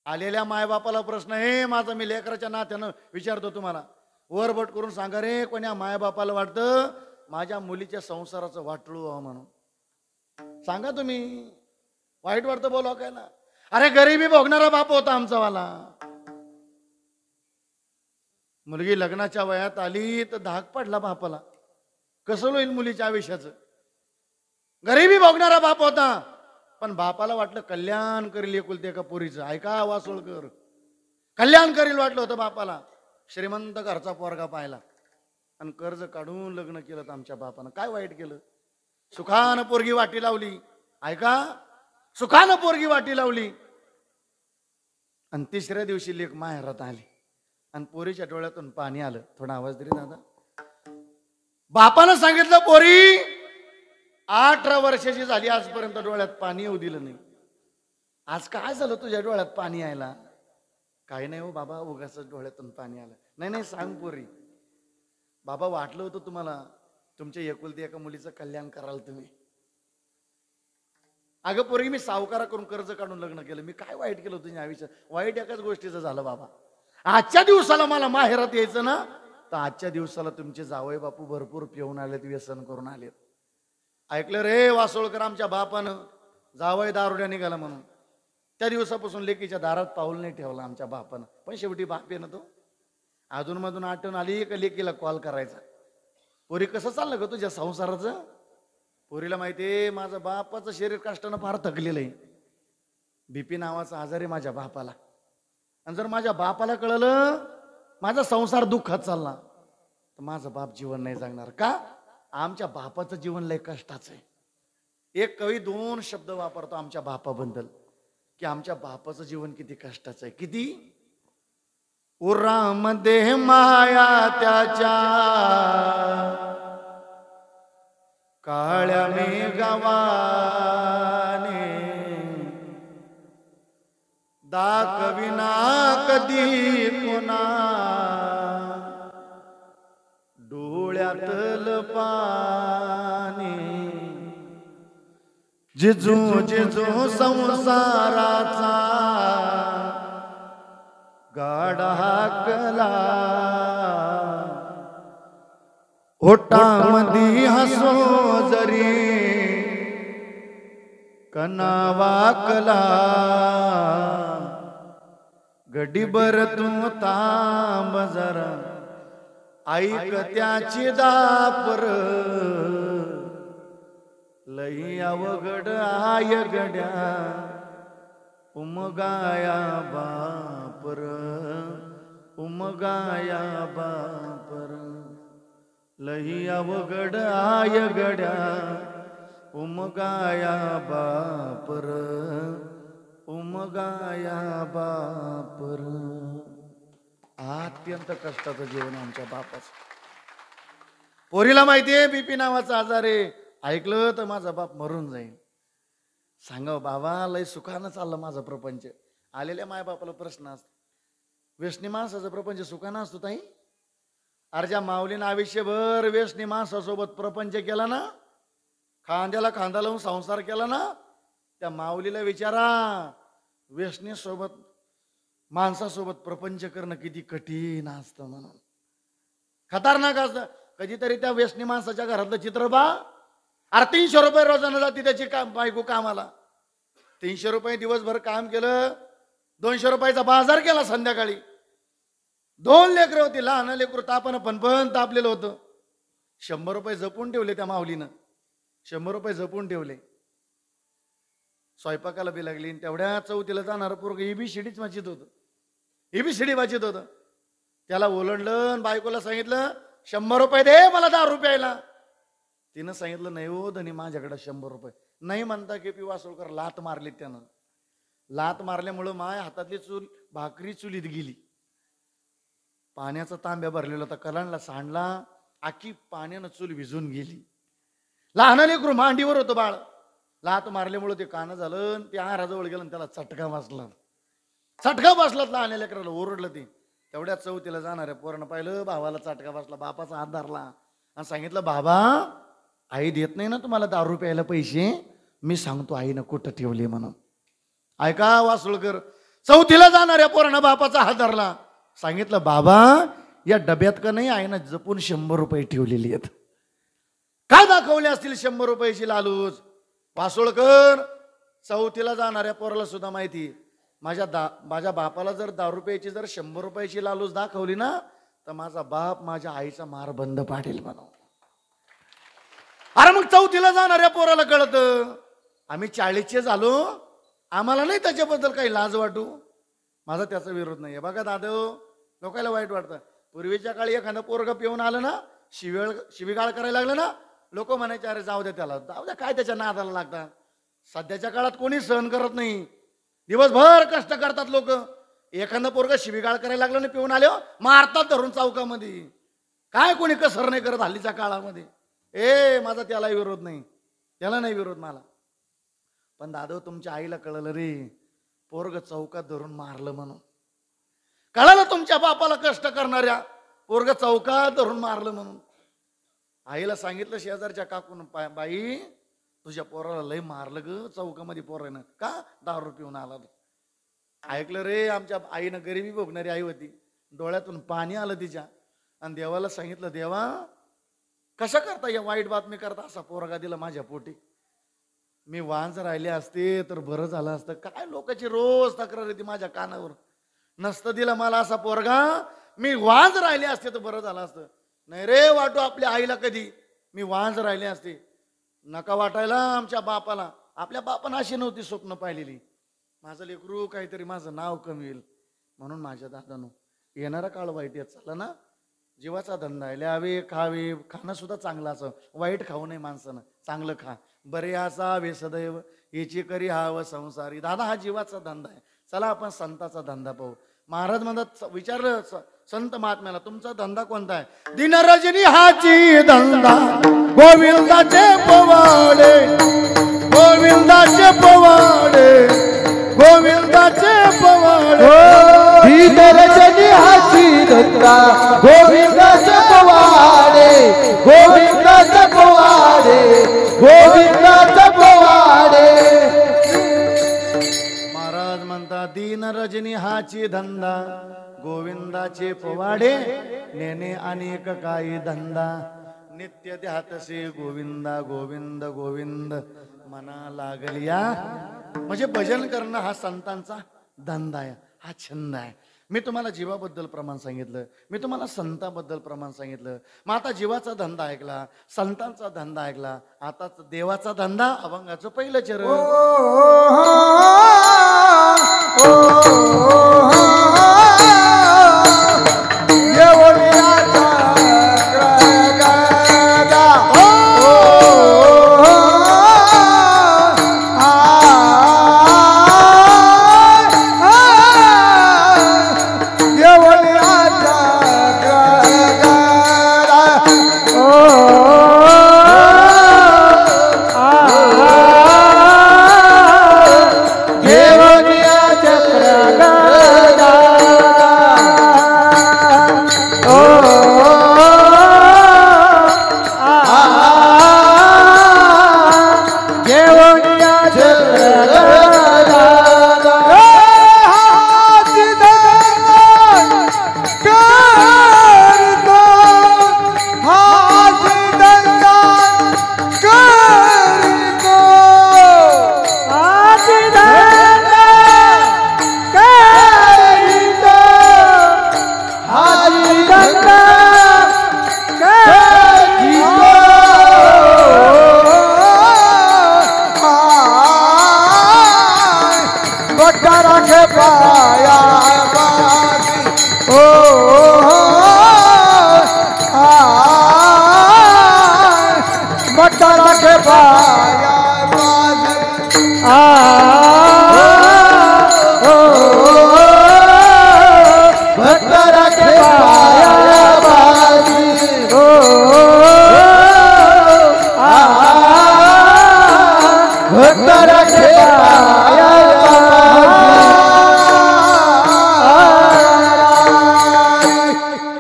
आलेल्या मायबापाला प्रश्न, हे माझा मी लेकराच्या नात्यानं विचारतो तुम्हाला, वरबट करून सांगा रे, कोण्या मायबापाला वाटतं माझ्या मुलीच्या संसाराचं वाटळू व्हावं म्हणून? सांगा तुम्ही. वाईट वाटतं बोला काय ना? अरे गरिबी भोगणारा बाप होता आमचा वाला. मुलगी लग्नाच्या वयात आली तर धाक पडला बापाला. कसं होईल मुलीच्या आयुष्याचं. गरिबी भोगणारा बाप होता, पण बापाला वाटलं कल्याण करील एकुलते एका पोरीचं. ऐका वासोळकर, कल्याण करील वाटलं होतं बापाला. श्रीमंत घरचा पोरगा पाहिला आणि कर्ज काढून लग्न केलं. तर आमच्या बापानं काय वाईट केलं. सुखानं पोरगी वाटी लावली. ऐका, सुखानं पोरगी वाटी लावली आणि तिसऱ्या दिवशी लेक माहेरात आली आणि पोरीच्या डोळ्यातून पाणी आलं. थोडा आवाज तरी दादा. बापानं सांगितलं पोरी 18 वर्षाची झाली आजपर्यंत डोळ्यात पाणी येऊ दिलं नाही. आज काय झालं तुझ्या डोळ्यात पाणी यायला. काही नाही हो बाबा, उगाच डोळ्यातून पाणी आलं. नाही नाही सांग पोरी. बाबा वाटलं होतं तुम्हाला तुमच्या एकुलती एका मुलीचं कल्याण कराल तुम्ही. अगं पोरी, मी सावकारा करून कर्ज काढून लग्न केलं. मी काय वाईट केलं तुझ्या आयुष्यात. वाईट एकाच गोष्टीचं झालं बाबा. आजच्या दिवसाला मला माहेरात यायचं ना, तर आजच्या दिवसाला तुमचे जावई बापू भरपूर पिऊन आलेत, व्यसन करून आलेत. ऐकलं रे वासोळकर, आमच्या बापानं जावई दारुड्या निघाला म्हणून त्या दिवसापासून लेकीच्या दारात पाऊल नाही ठेवला आमच्या बापानं. पण शेवटी बाप आहे ना तो. अधूनमधून आठवण आली का लेकीला कॉल करायचा. पोरी कसं चाललं ग तुझ्या संसाराचं. पोरीला माहितीये माझं बापाचं शरीर कष्टानं फार थकलेलं आहे. बीपी नावाचा आजार आहे माझ्या बापाला. आणि जर माझ्या बापाला कळलं माझा संसार दुःखात चालला तर माझं बाप जीवन नाही जगणार. का? आमच्या बापाचं जीवन लय कष्टाचं आहे. एक कवी 2 शब्द वापरतो आमच्या बापाबद्दल की आमच्या बापाचं जीवन किती कष्टाचं आहे. किती? उरामध्ये माया त्याच्या काळ्या मेघवाने दाखविना कधी कोणा डोळ्यातल पाणी. जिजू जिजू संसाराचा गाडा कला ओटामधी हसो जरी कनावाकला गडीभर तू तांब जरा ऐक त्याची दापर लई अवघड आय गड्या उमगाया बापर उमगाया बापर लई अवघड आय गड्या उमगाया बापर उमगाया बापर. अत्यंत कष्टाचं जीवन आमच्या बापाचं. पोरीला माहितीये बीपी नावाचा आजार आहे. ऐकलं तर माझा बाप मरून जाईल. सांगा बाबा, लय सुखानं चाललं माझं प्रपंच. आलेल्या मायबापाला प्रश्न असतो, व्यसनी माणसाचा प्रपंच सुखानं असतो ताई? अर्जा माऊलीनं आयुष्यभर व्यसनी माणसासोबत प्रपंच केला ना, खांद्याला खांदा लावून संसार केला ना, त्या माऊलीला विचारा व्यसनी सोबत माणसासोबत प्रपंच करणं किती कठीण असतं म्हणून. खतरनाक असतं. कधीतरी त्या व्यसनी माणसाच्या घरातलं चित्र पहा. अरे 300 रुपये रोजानं जाते त्याची बायको कामाला. 300 रुपये दिवसभर काम केलं, 200 रुपयाचा बाजार केला संध्याकाळी. 2 लेकरं होती, लहान लेकरू तापानं पण तापलेलं होतं. 100 रुपये जपून ठेवले त्या माऊलीनं. 100 रुपये जपून ठेवले. स्वयंपाकाला बी लागली. तेवढ्या चौथीला जाणार पोरग ABCDच वाचित होतं. ABCD वाचित होतं. त्याला ओलंडलं, बायकोला सांगितलं 100 रुपये दे मला दारू प्यायला. तिनं सांगितलं नाही हो धनी माझ्याकडे 100 रुपये नाही. म्हणता KP वासोळकर लात मारली त्यानं. लात मारल्यामुळं माय हातातली चूल भाकरी चुलीत गेली. पाण्याचा तांब्या भरलेला होता, कलांडला सांडला, आखी पाण्यानं चूल भिजून गेली. लहान लेकरू मांडीवर होतं बाळ. लात मारल्यामुळे ते कानं झालं. ते आहाराजवळ गेलं, त्याला चटका बसला. चटका बसला लहान लेकराला, ओरडलं ते. तेवढ्या चौथीला जाणाऱ्या पोरानं पाहिलं भावाला चटका बसला, बापाचा हात धरला आणि सांगितलं बाबा आई देत नाही ना तुम्हाला दारू प्यायला पैसे, मी सांगतो आईनं कुठं ठेवले म्हणून. ऐका वासुळकर, चौथीला जाणाऱ्या पोरानं बापाचा हात धरला, सांगितलं बाबा या डब्यात का नाही आईनं जपून 100 रुपये ठेवलेली आहेत. काय दाखवले असतील 100 रुपयाची लालूच. वासुळकर, चौथीला जाणाऱ्या पोराला सुद्धा माहिती माझ्या बापाला जर दारू प्यायची जर 100 रुपयाची लालूच दाखवली ना, तर माझा बाप माझ्या आईचा मार बंद पाडेल म्हणून. अरे मग चौथीला जाणाऱ्या पोराला कळत, आम्ही 40चे झालो, आम्हाला नाही त्याच्याबद्दल काही लाज वाटू. माझा त्याचा विरोध नाहीये. बघा दादा, लोकांना वाईट वाटतं. पूर्वीच्या काळी एखादं पोरग पिऊन आलं ना, शिवीगाळ करायला लागलं ना, लोक म्हणायचे अरे जाऊ द्या त्याला, जाऊ द्या, काय त्याच्या नादाला लागतात. सध्याच्या काळात कोणी सहन करत नाही. दिवसभर कष्ट करतात लोक. एखादं पोरग शिवीगाळ करायला लागलं ना पिऊन आले, मारतात धरून चौकामध्ये. काय कोणी कसर नाही करत हल्लीच्या काळामध्ये. माझा त्याला विरोध नाही, त्याला नाही विरोध मला. पण दादा, तुमच्या आईला कळलं रे, पोरग चौकात धरून मारलं म्हणून. कळालं तुमच्या बापाला कष्ट करणाऱ्या, पोरग चौकात धरून मारलं म्हणून. आईला सांगितलं शेजारच्या काकून, बाई तुझ्या पोराला लय मारलं ग चौकामध्ये पोरानं, का दारू पिऊन आला. ऐकलं रे, आमच्या आईनं गरिबी भोगणारी आई होती, डोळ्यातून पाणी आलं तिच्या. आणि देवाला सांगितलं, देवा कशा करता या वाईट बातमी करता असा पोरगा दिला माझ्या पोटी. मी वांज राहिले असते तर बरं झालं असतं. काय लोकांची रोज तक्रार येते माझ्या कानावर, नसतं दिला मला असा पोरगा, मी वांज राहिले असते तर बरं झालं असतं. नाही रे वाटू आपल्या आईला कधी मी वांज राहिले असते. नका वाटायला आमच्या बापाला. आपल्या बापानं अशी नव्हती स्वप्न पाहिलेली, माझं लेकरू काहीतरी माझं नाव कमी येईल म्हणून. माझ्या दादानो, येणारा काळ वाईट येत चालला ना, जीवाचा धंदा आहे. ल्यावे खावे, खाणं सुद्धा चांगलं असं, वाईट खाऊ नये माणसानं, चांगलं खा. बरे असावे सदैव याची करी हाव संसारी. दादा, हा जीवाचा धंदा आहे. चला आपण संताचा धंदा पाहू. महाराज म्हणतात, विचारलं संत महात्म्याला, तुमचा धंदा कोणता आहे? दिन रजनी हाची धंदा गोविंदाचे पवाडे, गोविंदाचे पवाडे, गोविंदाचे पवाडे. दिन रजनी हाची धंदा गोविंदाचे पवाडे, गोविंदाचे पवाडे, गोविंदाचे पवाडे. महाराज म्हणतात, दिन रजनी हाची धंदा गोविंदाचे पवाडे, नेणे अनेक काही धंदा, नित्य ध्यातसे गोविंदा गोविंद गोविंद मना लागलिया. म्हणजे भजन करणं हा संतांचा धंदा आहे, हा छंद आहे. मी तुम्हाला जीवाबद्दल प्रमाण सांगितलं, मी तुम्हाला संतांबद्दल प्रमाण सांगितलं. मग आता जीवाचा धंदा ऐकला, संतांचा धंदा ऐकला, आता देवाचा धंदा. अभंगाचं पहिलं चरण.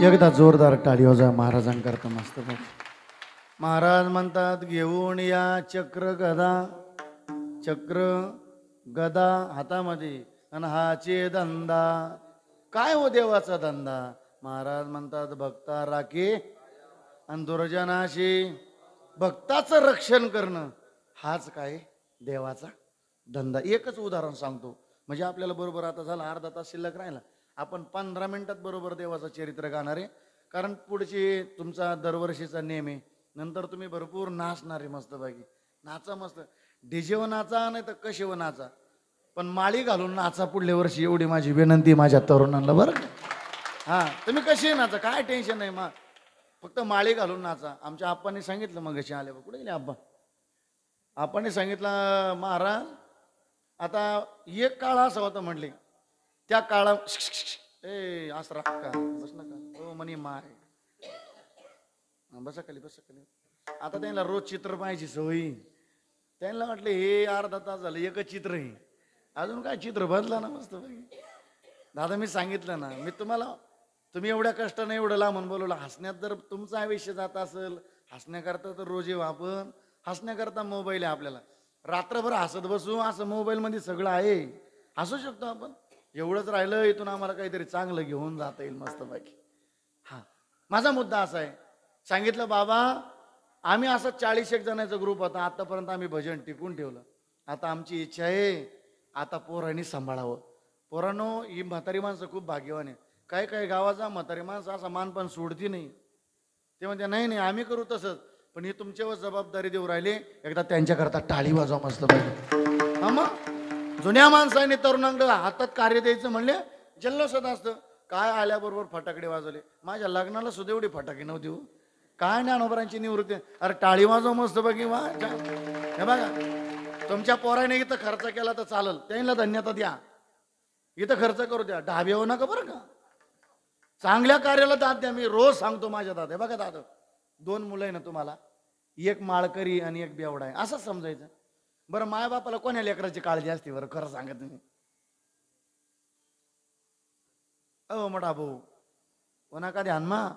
एकदा जोरदार टाळी हो जा महाराजांकरता मस्त. महाराज म्हणतात, घेऊन या चक्र गदा, चक्र गदा हातामध्ये, आणि हाचे धंदा. काय हो देवाचा धंदा? महाराज म्हणतात, भक्ता राखे आणि दुर्जनाशी. भक्ताचं रक्षण करणं हाच काय देवाचा धंदा. एकच उदाहरण सांगतो, म्हणजे आपल्याला बरोबर आता झाला अर्धा तास शिल्लक राहिला, आपण 15 मिनिटात बरोबर देवाचं चरित्र गाणार आहे. कारण पुढची तुमचा दरवर्षीचा नेम आहे. नंतर तुम्ही भरपूर नाचणार आहे मस्तपैकी. नाचा मस्त, डीजेवर नाचा नाही तर कशीवर नाचा, पण माळी घालून नाचा पुढल्या वर्षी, एवढी माझी विनंती माझ्या तरुणांना बरं का. हां, तुम्ही कशी नाचा, काय टेन्शन नाही. मग फक्त माळी घालून नाचा. आमच्या आप्पांनी सांगितलं मग कशी आले, कुठे गेले आप्पा, आप्पांनी सांगितलं महाराज आता एक काळ असा होता म्हटले, त्या काळा ए असं राख का बस नका हो म्हणे माय, बसा खाली बसा खाली. आता त्यांना रोज चित्र पाहायची सवयी. त्यांना वाटलं हे अर्धा तास झालं एकच चित्र आहे, अजून काय चित्र बदला ना मस्त पैकी. दादा मी सांगितलं ना, मी तुम्ही एवढ्या कष्टाने एवढं लांबून बोलवलं. हसण्यात जर तुमचं आयुष्य जात असेल, हसण्याकरता तर रोज येऊ आपण. हसण्याकरता मोबाईल आहे आपल्याला, रात्रभर हसत बसू असं मोबाईलमध्ये सगळं आहे, हसू शकतो आपण. एवढंच राहिलं, इथून आम्हाला काहीतरी चांगलं घेऊन जाता येईल मस्तपैकी. हां, माझा मुद्दा असा आहे, सांगितलं बाबा आम्ही असं 40 जणांचा ग्रुप होता, आतापर्यंत आम्ही भजन टिकून ठेवलं. आता आमची इच्छा आहे आता पोरांनी सांभाळावं. पोरांनो, ही म्हातारी माणसं खूप भाग्यवान आहे. काही काही गावाचा म्हातारी माणसं असा मान पण सोडती नाही. ते म्हणते नाही नाही आम्ही करू तसंच, पण ही तुमच्यावर जबाबदारी देऊ राहिले, एकदा त्यांच्याकरता टाळी वाजवा मस्त पाहिजे. हा मग जुन्या माणसांनी तरुणांकडे हातात कार्य द्यायचं म्हणले जल्लोषात असतं. काय आल्याबरोबर फटाकडे वाजवले, माझ्या लग्नाला सुद्धा एवढी फटाके नव्हती हो. काय ज्ञानोबरांची निवृत्ती, अरे टाळी वाजव मस्त बघी वा. हे बघा, तुमच्या पोराने इथं खर्च केला तर चालेल, त्यांना धन्यता द्या, इथं खर्च करू द्या, ढाबे येऊ नका बरं का. चांगल्या कार्याला दाद द्या. मी रोज सांगतो माझ्या दादा, बघा दादा 2 मुलं आहे ना तुम्हाला, एक माळकरी आणि एक बेवडा आहे असं समजायचं. बरं मायबापाला कोण्या लेकराची काळजी असते बरं, खरं सांगा तुम्ही. मोठा भाऊ कोणा का ध्यान मा,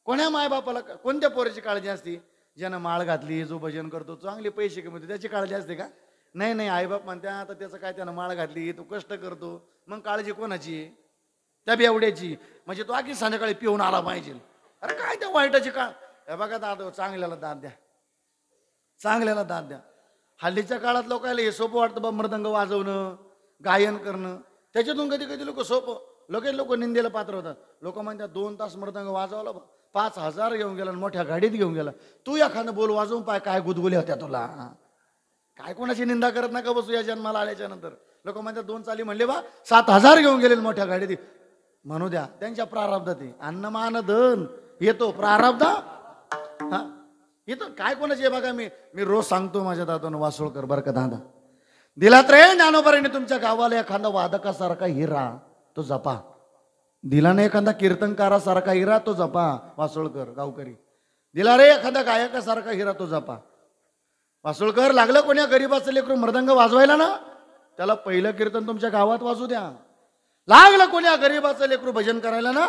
कोण्या मायबापाला कोणत्या पोराची काळजी असते, ज्यानं माळ घातली, जो भजन करतो, चांगले पैसे कमवतो, त्याची काळजी असते का. नाही नाही, आईबाप म्हणते आता त्याचं काय, त्यानं माळ घातली, तो कष्ट करतो, मग काळजी कोणाची आहे, त्या बेवड्याची. म्हणजे तो आधी संध्याकाळी पिऊन आला पाहिजे. अरे काय त्या वाईटाची काळ. हे बघा दादा, चांगल्याला दाद द्या, चांगल्याला दाद द्या. हल्लीच्या काळात लोकांना हे सोपं वाटतं बा, मृदंग वाजवणं, गायन करणं, त्याच्यातून कधी कधी लोक सोपं, लगेच लोक निंदेला पात्र होतात. लोक म्हणतात 2 तास मृदंग वाजवला, 5,000 घेऊन गेला, मोठ्या गाडीत घेऊन गेला. तू एखादं बोल वाजवून पाय, काय गुदगुल्या होत्या तुला. काय कोणाची निंदा करत नका बसू या जन्माला आल्याच्या नंतर. लोक म्हणतात 2 चाली म्हणले बा 7,000 घेऊन गेले मोठ्या गाडीत. म्हणू द्या, त्यांच्या प्रारब्धात आहे. अन्नमान धन येतो प्रारब्ध. हा येतो, काय कोणाची बघा. मी रोज सांगतो माझ्या दादानं वासोळकर बरं का, दादा दिलात रे ज्ञानोबाने तुमच्या गावाला एखादा वादकासारखा हिरा, तो जपा. दिला नाही एखादा कीर्तनकारासारखा हिरा, तो जपा. वासोळकर गावकरी दिला रे एखादा गायकासारखा हिरा, तो जपा. वासोळकर लागलं कोण्या गरीबाचं लेकरू मृदंग वाजवायला ना, त्याला पहिलं कीर्तन तुमच्या गावात वाजू द्या. लागलं कोण्या गरीबाचं लेकरू भजन करायला ना,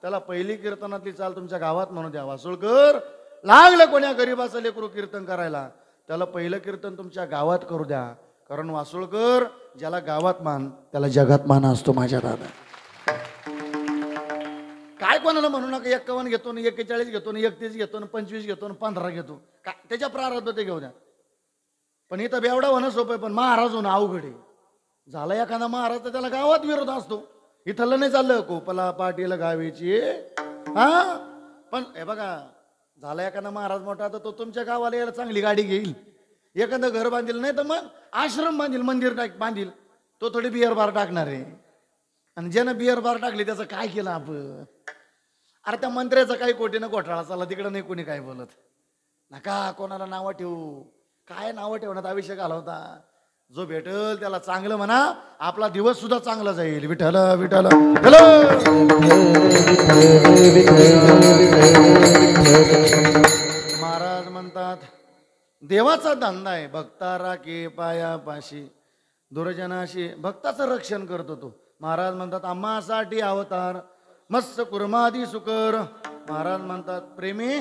त्याला पहिली कीर्तनातली चाल तुमच्या गावात म्हणू द्या. वासोळकर लागलं कोण्या गरीबाचं लेकरू कीर्तन करायला, त्याला पहिलं कीर्तन तुमच्या गावात करू द्या. कारण वासोळकर ज्याला गावात मान, त्याला जगात मान असतो माझ्या दादा. काय कोणाला म्हणू नका 51 घेतो ना, 41 घेतो ना, 31 घेतो ना, 25 घेतो ना, 15 घेतो, काय त्याच्या प्रारब्ध ते घेऊ द्या. पण इथं बेवडा होणं सोपं आहे, पण महाराज होणं अवघड आहे. झाला एखादा महाराज तर त्याला गावात विरोध असतो. इथलं नाही चाललं कोपला पाटील गावीची. हा पण हे बघा, झाला एखादा महाराज मोठा तर तो तुमच्या गावाला यायला चांगली गाडी घेईल, एखादं घर बांधील, नाही तर मग आश्रम बांधील, मंदिर बांधील. तो थोडी बिअर बार टाकणार आहे. आणि ज्यानं बिअर बार टाकली त्याचं काय केलं आपण. अरे त्या मंत्र्याचा काही कोटीनं घोटाळा चालला, तिकडं नाही कोणी काय बोलत. नका कोणाला नावं ठेवू, काय नावं ठेवण्यात आयुष्य घालवता. जो भेटल त्याला चांगलं म्हणा, आपला दिवस सुद्धा चांगला जाईल. विठ्ठल विठ्ठल महाराज म्हणतात देवाचा धंदा आहे भक्ता राखे पायापाशी, दुर्जनाशी भक्ताचं रक्षण करतो तो. महाराज म्हणतात आम्हासाठी अवतार मत्स्य कुर्मादी सुकर. महाराज म्हणतात प्रेमी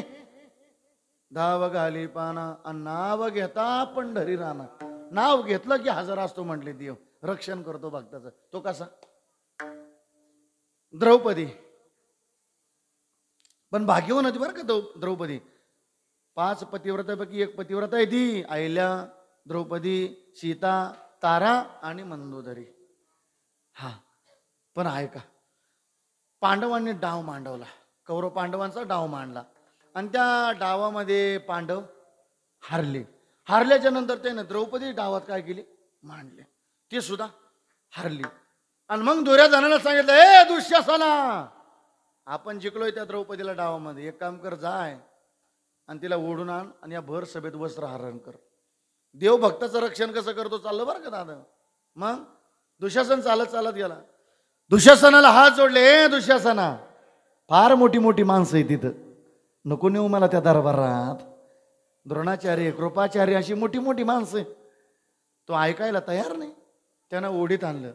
धाव घाली पाना, आणि नाव घेता पंढरी राणा. नाव घेतलं की हजर असतो म्हटले देव, रक्षण करतो भक्ताचं. तो कसा, द्रौपदी पण भाग्यवान होती बरं का द्रौपदी. 5 पतिव्रतापैकी एक पतिव्रता आहे ती. अहिल्या, द्रौपदी, सीता, तारा आणि मंदोदरी. हा पण आहे का, पांडवांनी डाव मांडवला. कौरव पांडवांचा डाव मांडला आणि त्या डावामध्ये पांडव हारले. हारल्याच्या नंतर त्याने द्रौपदी डावात काय केली, मांडले, ती सुद्धा हारली. आणि मग दुर्योधनाला सांगितलं, ए दुःशासना, आपण जिंकलोय त्या द्रौपदीला डावामध्ये, एक काम कर, जाय आणि तिला ओढून आण आणि या भर सभेत वस्त्र हरण कर. देव भक्ताचं रक्षण कसं करतो चाललं बरं का दादा. मग दुःशासन चालत चालत गेला. दुःशासनाला हात जोडले, ए दुःशासना, फार मोठी मोठी माणसं आहे तिथं, नको नेऊ मला त्या दरबारात. द्रोणाचार्य, कृपाचार्य अशी मोठी मोठी माणसं. तो ऐकायला तयार नाही. त्यानं ओढीत आणलं.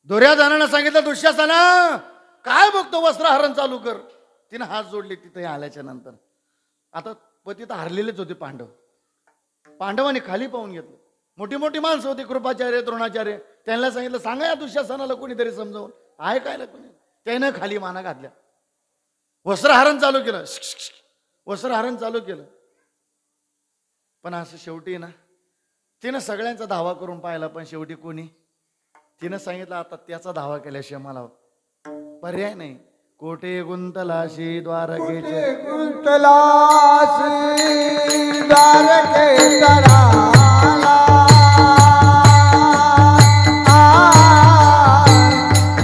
दुर्योधनानं सांगितलं, दुःशासना काय बघतो, वस्त्रहरण चालू कर. तिनं हात जोडले तिथे आल्याच्या नंतर. आता पती तर हरलेलेच होते पांडव. पांडवांनी खाली पाहून घेतलं. मोठी मोठी माणसं होती, कृपाचार्य, द्रोणाचार्य. त्यांना सांगितलं, सांगा या दुःशासनाला कोणीतरी समजावून. ऐकायला कोणी. त्यानं खाली माना घातल्या. वस्त्रहरण चालू केलं. वस्त्रहरण चालू केलं. पण असं शेवटी ना, तिनं सगळ्यांचा धावा करून पाहिला, पण शेवटी कोणी, तिनं सांगितलं, आता त्याचा धावा केल्याशिवाय मला पर्याय नाही. कोटे गुंतलाशी द्वारकेचे, गुंतलाशी द्वारके तराला,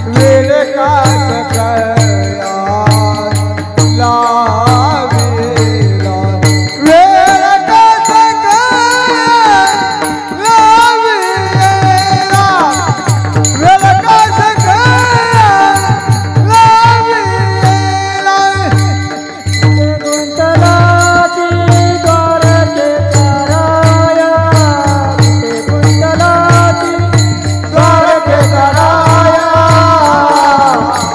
वेळ कास कळला लाविला, वेळ कास कळला लाविला, वेळ कास कळला लाविला. गुंतलाची द्वारके तराया, गुंतलाची द्वारके तराया,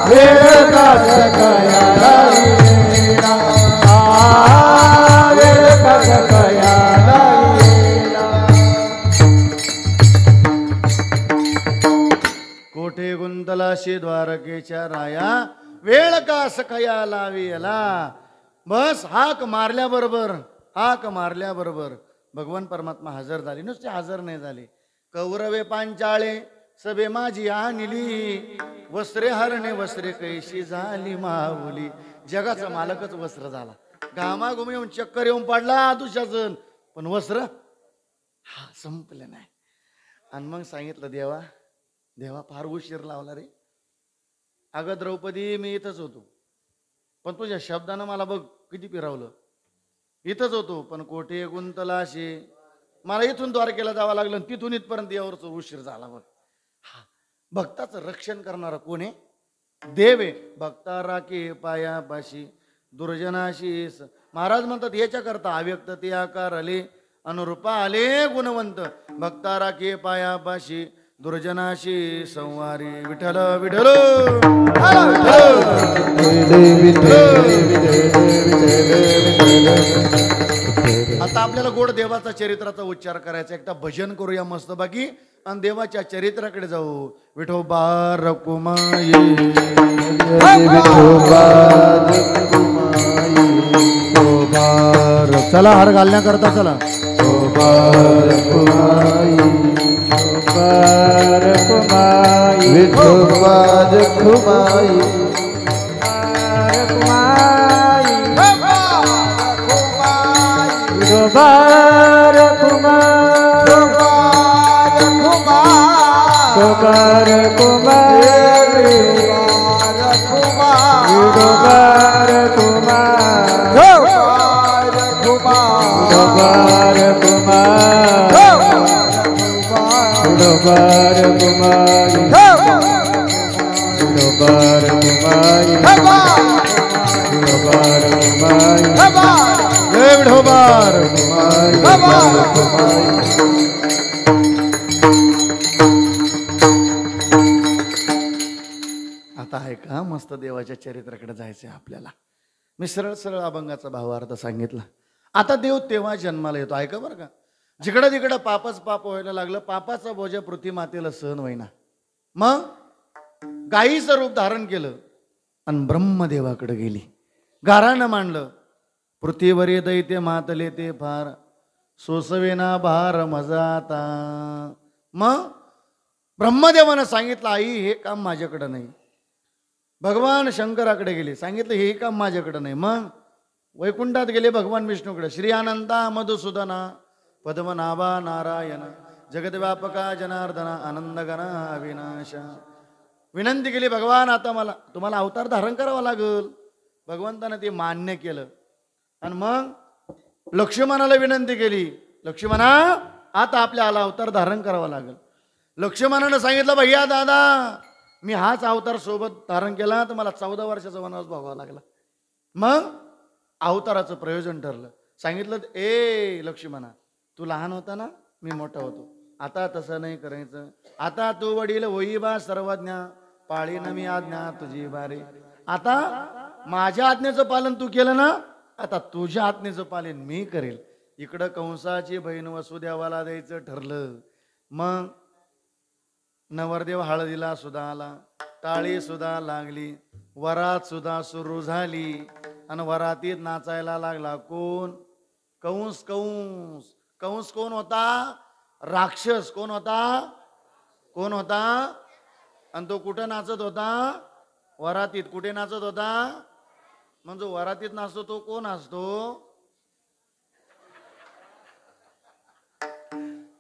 वेळ कास कळला लाविला, वेळ कास कळला लाविला. कोठे गुंतलाशी द्वारकेच्या राया, वेळ का सखया लाविला. बस हाक मारल्याबरोबर, हाक मारल्याबरोबर भगवान परमात्मा हजर झाले. नुसते हजर नाही झाले. कौरवे पांचाळे सभे माझी आणली, वस्त्रे हरणे वस्त्रे कैशी झाली माऊली. जगाचा मालकच वस्त्र झाला. घामाघुमी येऊन चक्कर येऊन पडला दुःशासन, पण वस्त्र हा संपलं नाही. आणि मग सांगितलं, देवा देवा फार उशीर लावला रे. अगं द्रौपदी, मी इथंच होतो, पण तुझ्या शब्दानं मला बघ किती फिरवलं. इथंच होतो, पण कोठे गुंतलाशी, मला इथून द्वारकेला जावं लागलं, तिथून इथपर्यंत यावरच उशीर झाला. बघ, हा भक्ताचं रक्षण करणारा कोण आहे? देव आहे. भक्ता राखे पायापाशी दुर्जनाशी. महाराज म्हणतात, याच्या करता अव्यक्त ते आकार आले, अनुरूपा आले गुणवंत. भक्ता राखे पायापाशी दुर्जनाशी संवारी. विठ्ठल विठ्ठल. आता आपल्याला गोड देवाचा चरित्राचा उच्चार करायचा. एकदा भजन करूया मस्त बाकी आणि देवाच्या चरित्राकडे जाऊ. विठोबा रकुमाई, चला हार घालण्याकरता चला. विठोबा रखुमाई, गोबार कुमार, गोबार कुमार, गोबार कुमार, गोबार कुमार, गोबार कुमारी, गोबार कुमारी, गोबार कुमारी, जय विठोबार. आता आहे का मस्त देवाच्या चरित्राकडे जायचंय आपल्याला. मी सरळ सरळ अभंगाचा भावार्थ सांगितला. आता देव तेव्हा जन्माला येतो. ऐका बरं का. जिकडं तिकडं पापच पाप व्हायला लागलं. पापाचा बोजा पृथ्वी मातेला सहन होईना. मग गायीचं रूप धारण केलं आणि ब्रह्मदेवाकडे गेली. गारानं मांडलं. पृथ्वीवर दैते मातले ते फार, सोसवेना भार मजाता. मग ब्रह्मदेवानं सांगितलं, आई हे काम माझ्याकडं नाही. भगवान शंकराकडे गेले, सांगितलं हे काम माझ्याकडे नाही. मग वैकुंठात गेले भगवान विष्णूकडे. श्री अनंता मधुसूदना पद्मनाभा नारायण जगद्व्यापका जनार्दना आनंदगणा अविनाशा. विनंती केली, भगवान आता तुम्हाला अवतार धारण करावा लागल. भगवंतानं ते मान्य केलं. आणि मग लक्ष्मणाला विनंती केली, लक्ष्मणा आता आपल्याला अवतार धारण करावा लागेल. लक्ष्मणानं सांगितलं, भैया दादा मी हाच अवतार सोबत धारण केला तर मला 14 वर्षाचा वनवास भोगावा लागला. मग अवताराचं प्रयोजन ठरलं. सांगितलं, ए लक्ष्मणा तू लहान होता ना, मी मोठा होतो. आता तसं नाही करायचं. आता तू वडील होई बा सर्वज्ञ, पाळीन मी आज्ञा तुझी बारे. आता माझ्या आज्ञेचं पालन तू केलं ना, आता तुझ्या आज्ञेचं पालन मी करेल. इकडं कंसाची बहीण वसुदेवाला द्यायचं ठरलं. मग नवरदेव हळदीला सुद्धा आला, टाळी सुद्धा लागली, वरात सुद्धा सुरू झाली. आणि वरातीत नाचायला लागला कोण? कंस. कंस कंस कोण होता? राक्षस. कोण होता? कोण होता? आणि तो कुठं नाचत होता? वरातीत. कुठे नाचत होता? म्हणजे वरातीत नाचतो तो कोण असतो?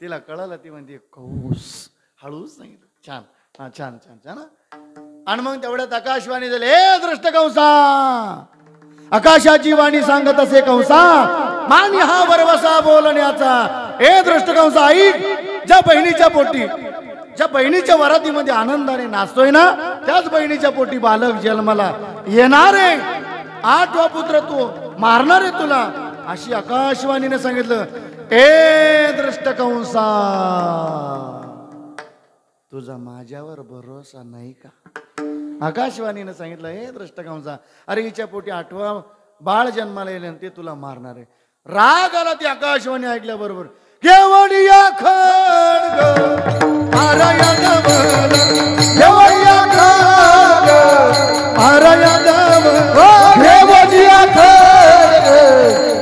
तिला कळलं, ती म्हणते कंस. हळूच सांगितलं. छान. हा छान छान छान. आणि मग तेवढ्यात आकाशवाणी झाली, हे दृष्ट कंसा, आकाशाची वाणी सांगत असे कंसा, मान हा वरवसा बोलण्याचा. हे दृष्ट कंसा ऐक, ज्या बहिणीच्या वरातीमध्ये आनंदाने नाचतोय ना, त्याच बहिणीच्या पोटी बालक जन्माला येणार आहे. 8वा पुत्र तू मारणार आहे तुला, अशी आकाशवाणीने सांगितलं. ए दृष्ट कंसा, तुझा माझ्यावर भरोसा नाही का? आकाशवाणीने सांगितलं, हे दृष्ट कंसा, अरे हिच्या पोटी 8वा बाळ जन्माला येईल ते तुला मारणार आहे. राग आला ती आकाशवाणी ऐकल्याबरोबर. केवडिया खड्ग मारया दवल, केवडिया खड्ग मारया दवल, केवडिया खड्ग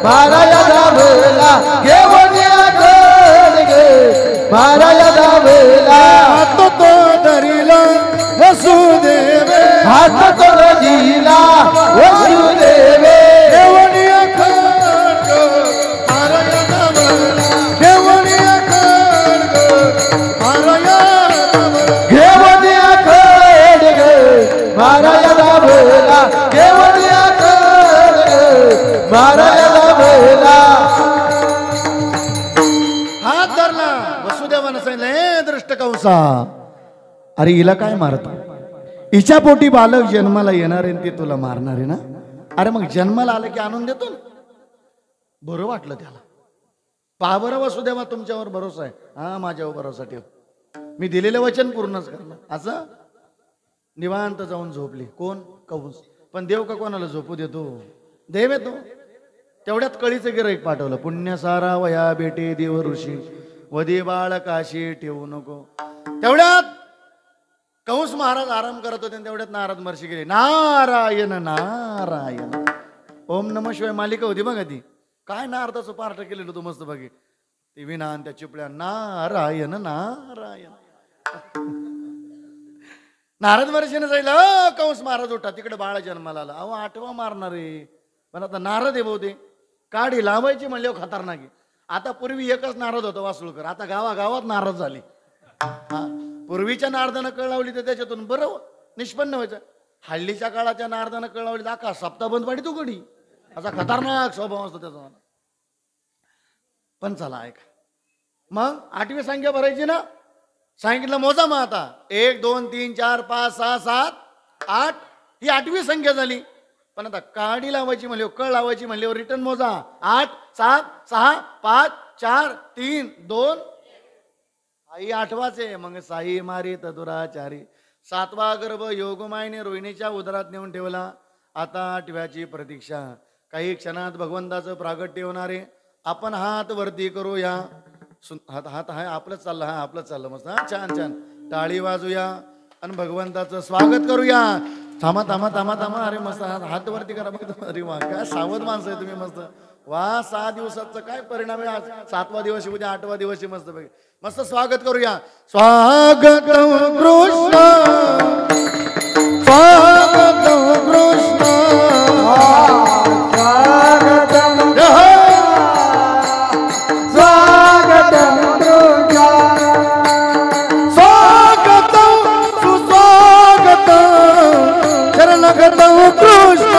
मारया दवला, केवडिया खड्ग मारया दवला. हात तो धरिला वसुदेवे, हात तो धरिला वसुदेवे, केवडिया खड्ग मारया दवल, केवडिया खड्ग मारया दवल, केवडिया खड्ग मारया दवला, केवडिया खड्ग मारया दवला. हात धरला. वसुदेवानं सांगितलं, हे दृष्ट कंसा, अरे हिला काय मारतो? हिच्या पोटी बालक जन्माला येणार आहे ते तुला मारणार आहे ना. अरे मग जन्माला आलं की आणून देतो ना. बरं वाटलं त्याला. पहा बरं वसुदेवा, तुमच्यावर भरोसा आहे. हा माझ्यावर भरोसा ठेव, मी दिलेलं वचन पूर्णच करणार. असं निवांत जाऊन झोपली. कोण? कंस. पण देव का कोणाला झोपू देतो? देव येतो. तेवढ्यात कळीचं गिऱ्हाईक पाठवलं. पुण्य सारा वया बेटे देव ऋषी, वदे बाळ काशी ठेवू नको. तेवढ्यात कंस महाराज आराम करत होते. तेवढ्यात नारद महर्षी गेले. नारायण नारायण. ओम नमः शिवाय मालिका होती बघा ती. काय नारदाचं पार्ट केलेलं तू मस्त बघे. ती विना त्या चिपळ्या नारायण नारायण. नारद महर्षीने सांगितलं, कंस महाराज उठा, तिकडे बाळ जन्माला आला. अहो 8वा मारणार आहे. पण आता नारद आहे बहुते, काडी लावायची म्हणल्यावर खतरनाक आहे. आता पूर्वी एकच नारद होता वासुळकर, आता गावागावात नारद झाले. हा, पूर्वीच्या नारदानं कळ लावली तर त्याच्यातून बरं निष्पन्न व्हायचं. हल्लीच्या काळाच्या नारदानं कळ लावली तर आकाश सप्ताह बंद पाडी तू कडी. असा खतरनाक स्वभाव असतो त्याचा. पण चला ऐका, मग 8वी संख्या भरायची ना. सांगितलं मोजा मग आता. 1 2 3 4 5 6 7 8 ही 8वी संख्या झाली. पण आता काडी लावायची म्हणल्यावर, कळ लावायची म्हणल्यावर रिटर्न मोजा. 8 7 6 5 4 3 2. आई 8वाच आहे. मग साई मारी तदुराचारी. 7वा गर्भ योगमायने रोहिणीच्या उदरात नेऊन ठेवला. आता 8व्याची प्रतीक्षा. काही क्षणात भगवंताचं प्रागट्य होणार आहे. आपण हात वरती करूया. हात हात हाय आपलंच चाललं. हा आपलंच चाललं मस्त. हा छान छान. टाळी वाजूया आणि भगवंताचं स्वागत करूया. थांबा थांबा थांबा थांबा. अरे मस्त हात वरती करा. बघ अरे वा, काय सावध माणसं आहे तुम्ही. मस्त वा. 6 दिवसाचा काय परिणाम आहे आज. 7वा दिवस उद्या 8वा दिवस मस्त बघ. मस्त स्वागत करूया. स्वागत कृष्ण स्वागत कृष्ण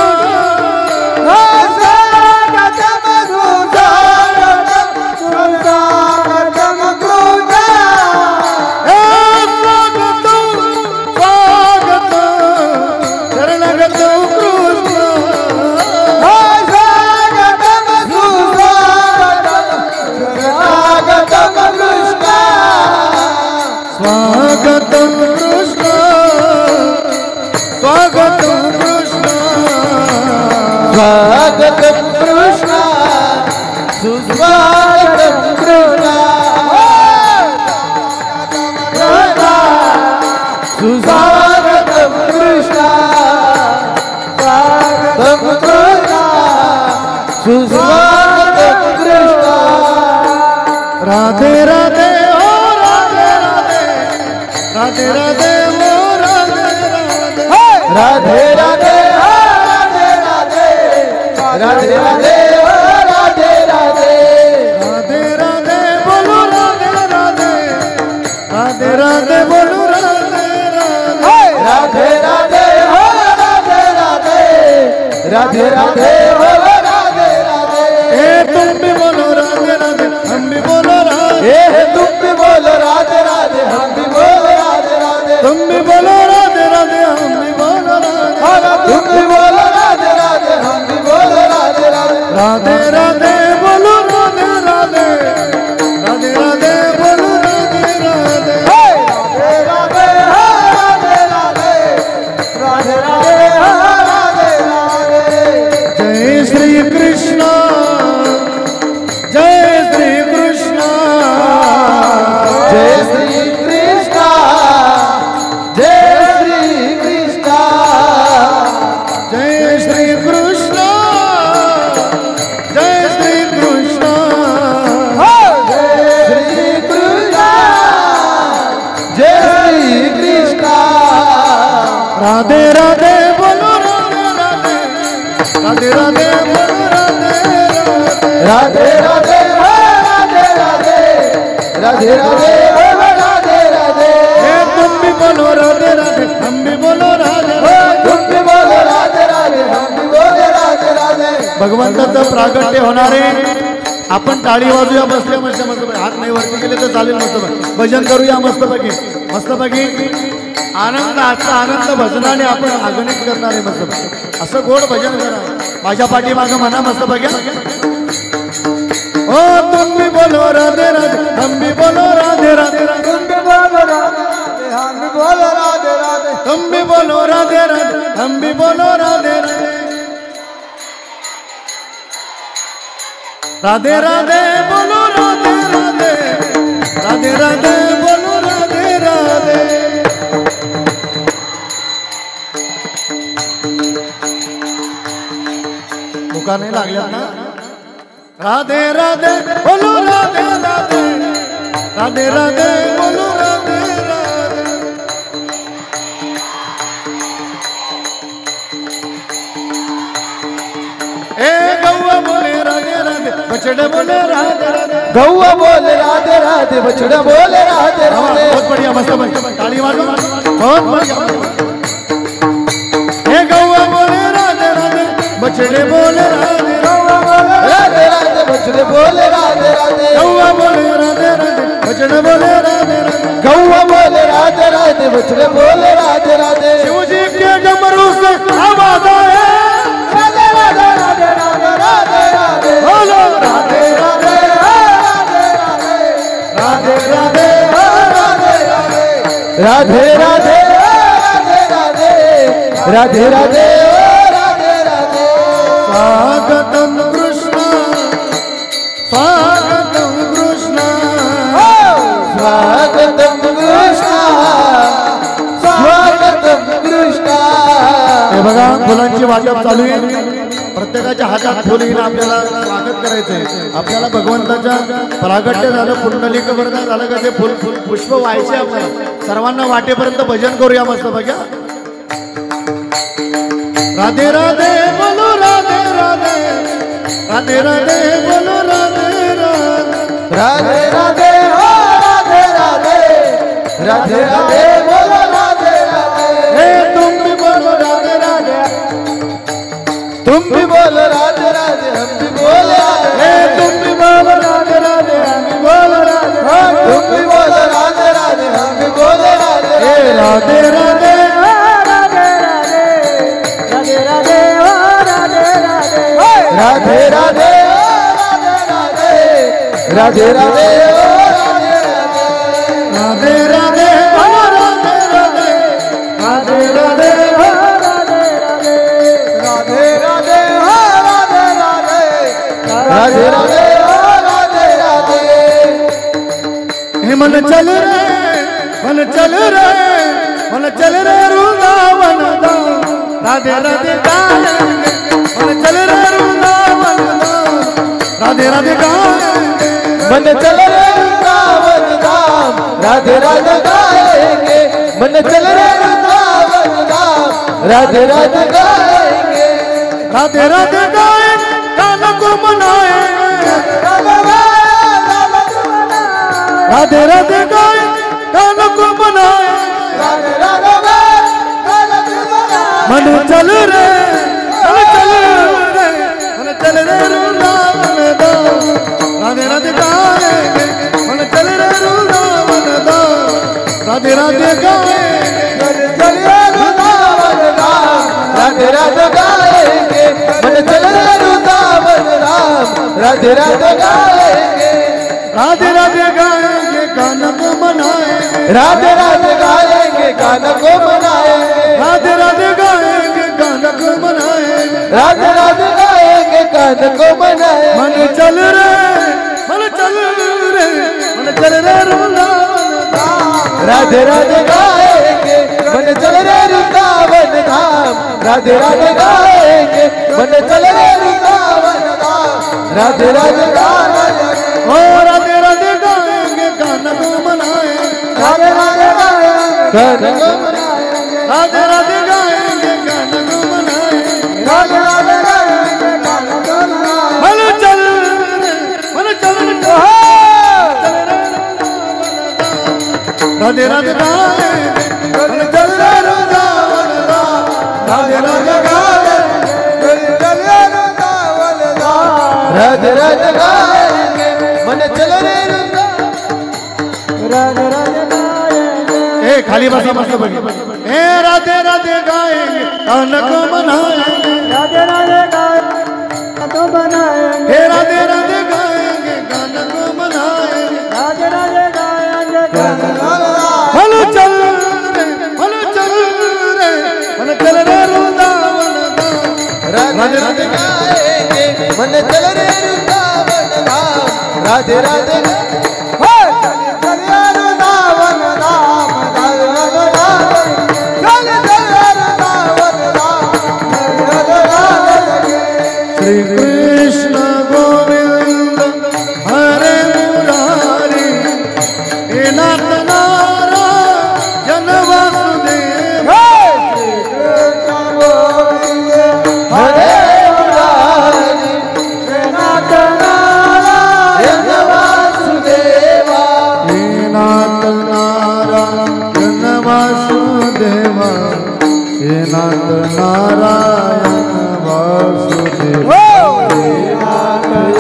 स्वागतम कृष्ण स्वागतम कृष्ण स्वागतम कृष्ण सुस्वागतम कृष्ण सुस्वागतम कृष्ण स्वागतम कृष्ण सुस्वागतम कृष्ण राधे राधे ओ राधे राधे राधे राधे ओ राधे राधे राधे राधे राधे राधे राधे ओ राधे राधे राधे राधे बोलो राधे राधे राधे राधे बोलो राधे राधे राधे राधे हो राधे राधे राधे राधे हो राधे राधे ए तुम भी बोलो राधे राधे हम भी बोलो राधे ए तुम भी बोलो राधे राधे हम भी बोलो राधे राधे तुम भी बोलो राधे राधे हम भी बोलो राधे तुम भी बोलो राधे राधे हम भी बोलो राधे राधे राधे राधे बोलो राधे राधे राधे राधे बोलो राधे राधे राधे राधे हो राधे राधे राधे राधे हो राधे राधे जय श्री कृष्ण जय श्री कृष्ण जय श्री कृष्ण जय श्री कृष्ण जय श्री कृष्ण जय श्री कृष्ण श्री कृष्ण जय श्री कृष्ण राधे राधे बोलो राधे राधे राधे राधे बोलो राधे राधे राधे हो राधे राधे राधे राधे हो राधे राधे हे तुम भी बोलो राधे राधे हम भी बोलो राधे तुम भी बोलो राधे राधे हम भी बोले राधे राधे भगवंताचं प्रागट्य होणार आहे आपण टाळी वाजूया बसल्या मस्त मस्त हात नाही वरती गेले तर चालेल मस्त भजन करूया मस्त पैकी आनंद आजचा आनंद भजनाने आपण आगणित करणार आहे मस्त असं गोड भजन करा माझ्या पाठीमागं म्हणा मस्त बघा ओ तुम भी बोलो राधे राधे हम भी बोलो राधे राधे तुम भी बोलो राधे राधे हम भी बोलो राधे राधे तुम भी बोलो राधे राधे हम भी बोलो राधे राधे राधे राधे बोलो राधे राधे राधे राधे बोलो राधे राधे मुका नाही लागल्या ना राधे राधे बोलो राधे राधे राधे राधे बोलो राधे राधे ए गौवा बोले राधे राधे बछड़े बोले राधे राधे गौआ बोले राधे राधे बछड़ा बोले राधे राधे बहुत बढ़िया मस्त ताली मारो बहुत बढ़िया ए गौवा बोले राधे राधे बछड़े बोले राधे राधे राधे बछड़े बोले राधे राधे गौवा बोले राधे राधे बछड़े बोले राधे राधे गौआ बोले राधे राधे बछड़े बोले राधे राधे शिवजी के डमरू से आवाज आए राधे राधे राधे राधे राधे राधे बोलो राधे राधे राधे राधे राधे राधे राधे राधे राधे राधे राधे राधे स्वागतम कृष्ण स्वागतम कृष्ण स्वागतम कृष्ण स्वागतम कृष्ण हे बघा फुलांची वाटप चालू आहे प्रत्येकाच्या हातात फुल येऊन आपल्याला स्वागत करायचंय आपल्याला भगवंताच्या प्रागट्य झालं पुंडलिक वरदान झालं का ते फुल पुष्प व्हायचे आपल्याला सर्वांना वाटेपर्यंत भजन करूया मस्त बघा राधे राधे बोलो राधे राधे राधे राधे बोलो राधे राधे राधे राधे हो राधे राधे राधे राधे बोलो राधे राधे हे तुम भी बोलो राधे राधे तुम भी बोलो राधे राधे हम भी बोले राधे तुम भी बोलो राधे राधे हम भी बोलो राधे तुम भी बोलो राधे राधे हम भी बोले राधे राधे राधे राधे राधे राधे राधे राधे राधे राधे राधे राधे राधे राधे राधे राधे राधे राधे मन चल रे मन चल रे मन चल रे वृंदावन धाम राधे राधे गाएंगे मन चल रे वृंदावन धाम राधे राधे गाएंगे मन चल रे वृंदावन धाम राधे राधे गाएंगे मन चल रे वृंदावन धाम राधे राधे गाएंगे राधे राधे गाएंगे कान को मनाएंगे राधे राधे गाएंगे कान को मनाएंगे मन चल रे मन चल रे मन चल रे वृंदावन धाम राधे राधे गाएंगे मन चल रे वृंदावन धाम राधे राधे गाएंगे राधे राधे गाएंगे मन चल रे वृंदावन धाम राधे राधे गाएंगे राधे राधे गाएंगे गान को मनाएंगे राधे राधे गाएंगे गान को मनाएंगे राधे राधे गाएंगे गान को मनाएंगे राधे राधे गाएंगे गान को मनाएंगे मन चल रे मन चल रे मन चल रे वृंदावन धाम राधे राधे गाएंगे मन चल रे वृंदावन धाम राधे राधे गाएंगे मन चल रे वृंदावन धाम राधे राधे गाएंगे ओ राधे राधे गाएंगे गान को मनाएंगे राधे राधे गाएंगे गान को मनाएंगे राधे राधे गाएंगे गान को मनाएंगे राधे राधे गाएंगे गान को मनाएंगे मन चल रे मन चल रे राधे राधे गाएंगे मन चल रे वृंदावन धाम राधे राधे गाएंगे राधे राधे गाएंगे मन चल रे राधे राधे गाएंगे ए खाली बसा मस्त बनी ए राधे राधे गाएंगे गान को मनाएंगे राधे राधे गाएंगे तो बनाएंगे हे राधे राधे गाएंगे गान को मनाएंगे राधे राधे गाएंगे मन चल रे मन चल रे मन चल रे वृंदावन धाम राधे राधे गाएंगे मन चल रे वृंदावन धाम राधे राधे श्री कृष्ण गोविंद हरे मुरारी हे नाथ नारायण वासुदेव हरे मुरारी हे नाथ नारायण वासुदेवा हे नाथ नारायण वासुदेवा हे नाथ नारायण वासुदेवा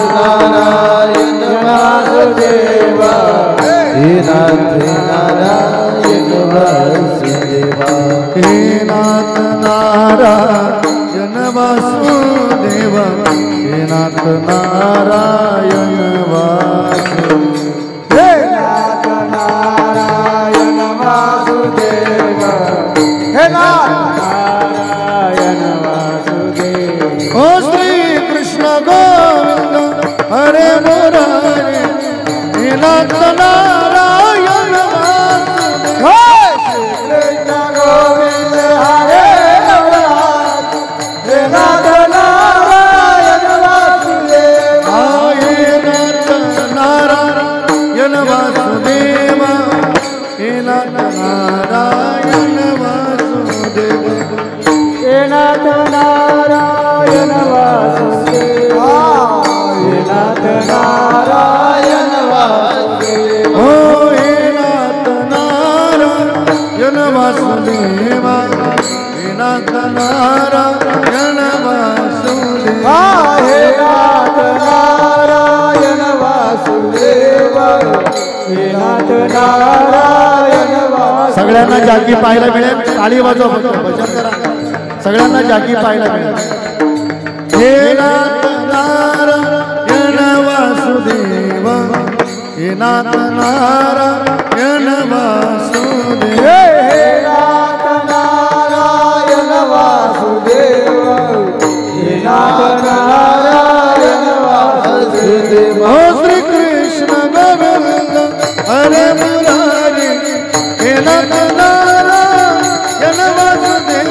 नारायण वासुदेवा हे नाथ नारायण वासुदेवा हे नाथ नारायण वासुदेवा हे नाथ नारायण वासुदेवा हे नाथ नारायण वासुदेवा हे नाथ नारायण वासुदेवा ओ श्री कृष्ण गोविंद हरे मुरारी हे नाथ नारायण वासुदेवा श्री कृष्ण गोविंद हरे मुरारी हे नाथ नारायण वासुदेवा हे नाथ नारायण वासुदेवा हे नाथ नारायण वासुदेवा हे नाथ नारायण वासुदेवा हे नाथ नारायण वासुदेवा ओ हे नाथ नारायण वासुदेवा हे नाथ नारायण वासुदेवा सगळ्यांना जागी पाहायला मिळेल. टाळी वाजवा फक्त, भजन करा. सगळ्यांना जागी पाहायला मिळेल. हे नाथ नारायण वासुदेव, हे नाथ नारायण वासुदेव, हे नाथ नारायण वासुदेव, हे नाथ नारायण वासुदेव. हो श्री कृष्ण गोविंद हरे मुरारी, हे नाथ नारायण वासुदेव.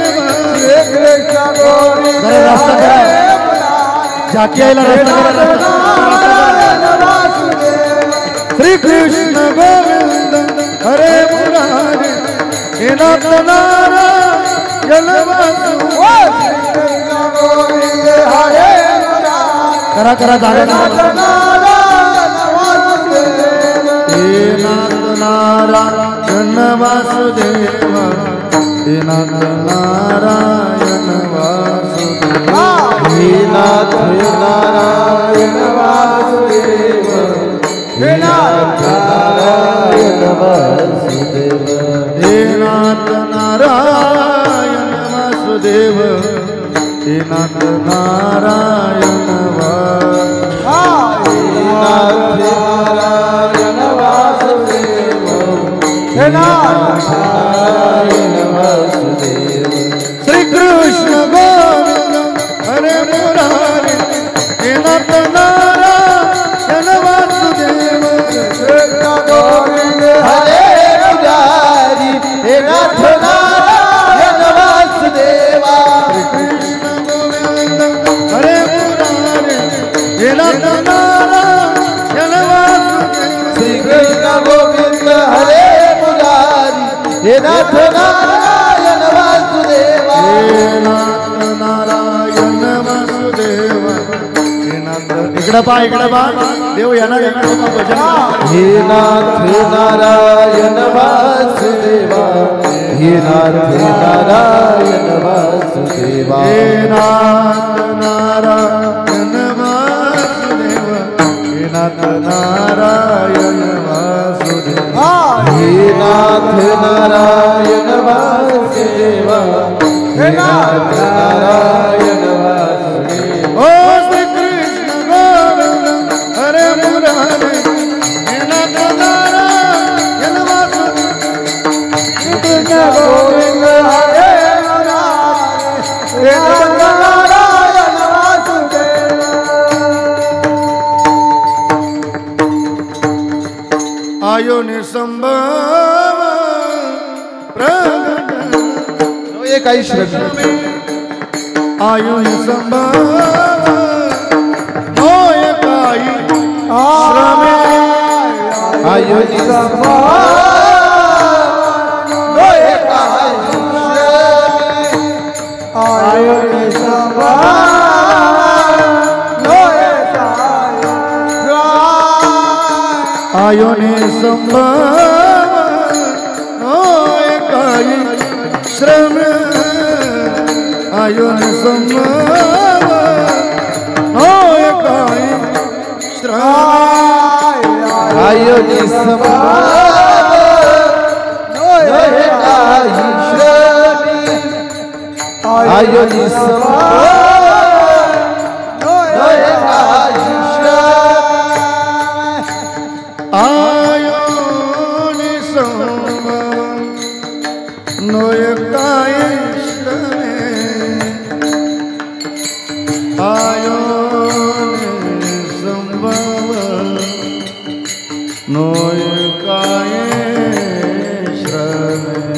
श्री कृष्ण गोविंद जरा रस्ता करा. झाकी यायला रस्ता करा. नारायण वासुदेव. श्री कृष्ण गोविंद हरे मुरारी, हे नाथ नारायण वासुदेव. श्री कृष्ण गोविंद हरे मुरारी. करा करा जागा. नाथ नारायण वासुदेव. हे नाथ नारायण वासुदेव, हे नाथ नारायण वासुदेव. हे नाथ नारायण वासुदेव, हे नाथ नारायण वासुदेव. हे नाथ नारायण वासुदेव, हे नाथ नारायण वासुदेव. हे नाथ नारायण वासुदेव. श्री कृष्ण गोविंद हरे मुरारी, हे नाथ नारायण वासुदेव. कृष्ण गोविंद हरे मुरारी, हे नाथ नारायण वासुदेवा. कृष्ण गोविंद हरे मुरारी, हे नाथ नारायण वासुदेव. श्री कृष्ण गोविंद हरे मुरारी, हे नाथ नारायण वासुदेवा. हे नाथ नारायण वासुदेव, हे नाथ. इकडं पहा, इकडं पहा. देव येणार आहे. इकडं पहा, भजन करा. हे नाथ नारायण वासुदेवा, हे नाथ नारायण वासुदेवा. हे नाथ नारायण वासुदेव, हे नाथ नारायण वासुदेव. हे नाथ नारायण वासुदेवा, हे नाथ नारायण वासुदेवा. ओ श्री कृष्ण गोविंद हरे मुरारी, हे नाथ नारायण वासुदेव. कृष्ण गोविंद हरे मुरारी, हे नाथ नारायण वासुदेवा. आयो निसंभव प्रगट, एक आई श्रमी. आयो निसंभव मोय काही श्रमे. आयो निसंभव मोय काही श्रमे. आयो निसंभव मोय काही श्रमे. आयो निसंभव मोय काही श्रमे. आयो निसंभव मोय काही श्रमे. आयो निसंभव मोय काही श्रमे. आयो निसंभव मोय काही श्रमे. आयो निसंभव नोय काही श्रमे. आयो निसंभव नोय काही श्रमे.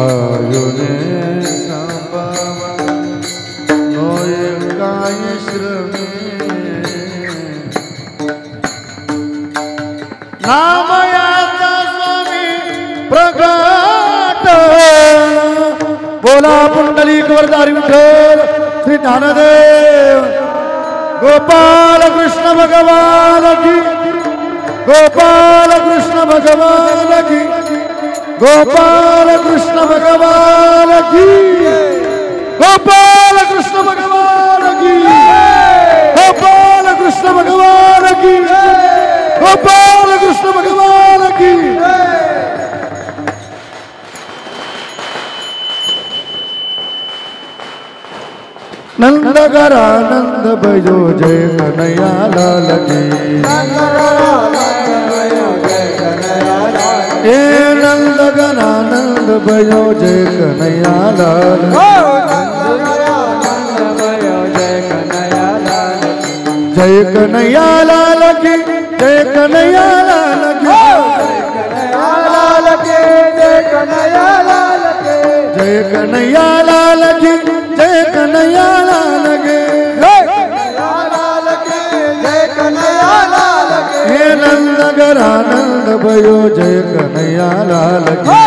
आयो निसंभव नोय काही श्रमे. नामयाचा स्वामी प्रगट. बोला पुंडलिक वरदारी विठ्ठल श्री ज्ञानदेव गोपाल कृष्ण भगवान की. गोपाल कृष्ण भगवान की. गोपाल कृष्ण भगवान की. गोपाल कृष्ण भगवान की. गोपाल कृष्ण भगवान की. गोपाल कृष्ण भगवान की. नंद गरानंद भयो जय कन्हैया लाल की हे नंद गरानंद भयो जय कन्हैया लाल जय कन्हैया लाल की जय कन्हैया लाल की जय कन्हैया लाल की जय कन्हैया लाल की हे नंद गरानंद भयो जय कन्हैया लाल की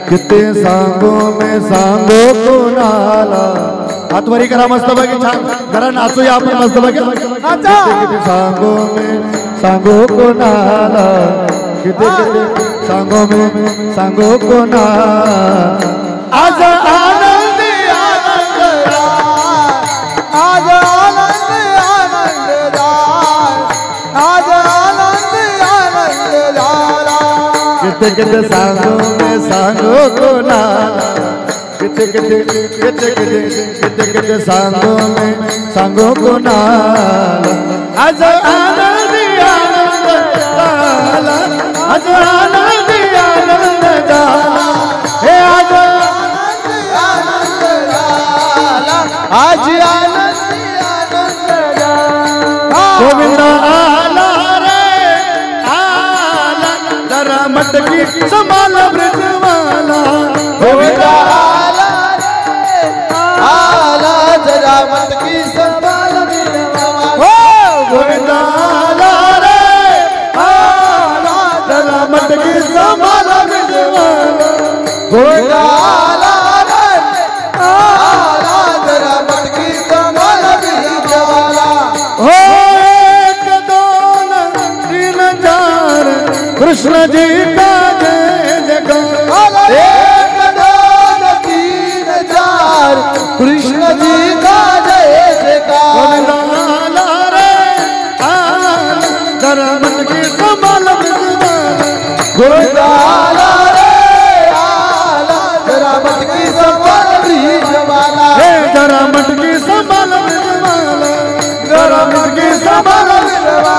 कितने सांगों में सांगो को नाला हातवरी करा मस्त बघी छान जरा नाचूया आपण मस्त बघी किती सांगों में सांगो को नाला किती सांगों में सांगो को नाला आज आनंद आनंद आज आनंद आनंद आज आनंद आनंद किते सांगों में सांगो को नाला किते सांगों में सांगो को नाला आज आनंद आनंद जाला आज आनंद आनंद जाला हे आज आनंद जाला आज आनंद आनंद जाला गोविंद आला रे आला जरा मटकी संभाल ब्रजवाला गोविंद जरा मटकी संभाल गोविंद आला रे आला जरा मटकी संभाल गोविंद आला रे आला जरा मटकी संभाल हो एक दोन तीन चार कृष्ण जी का जय जयकार एक दोन तीन चार कृष्ण जी का जय जयकार जरा मटकी संभाल गोविंद आला रे आला जरा मटकी संभाल ब्रिजवाला जरा मटकी संभाल ब्रिजवाला जरा मटकी संभाल ब्रिजवाला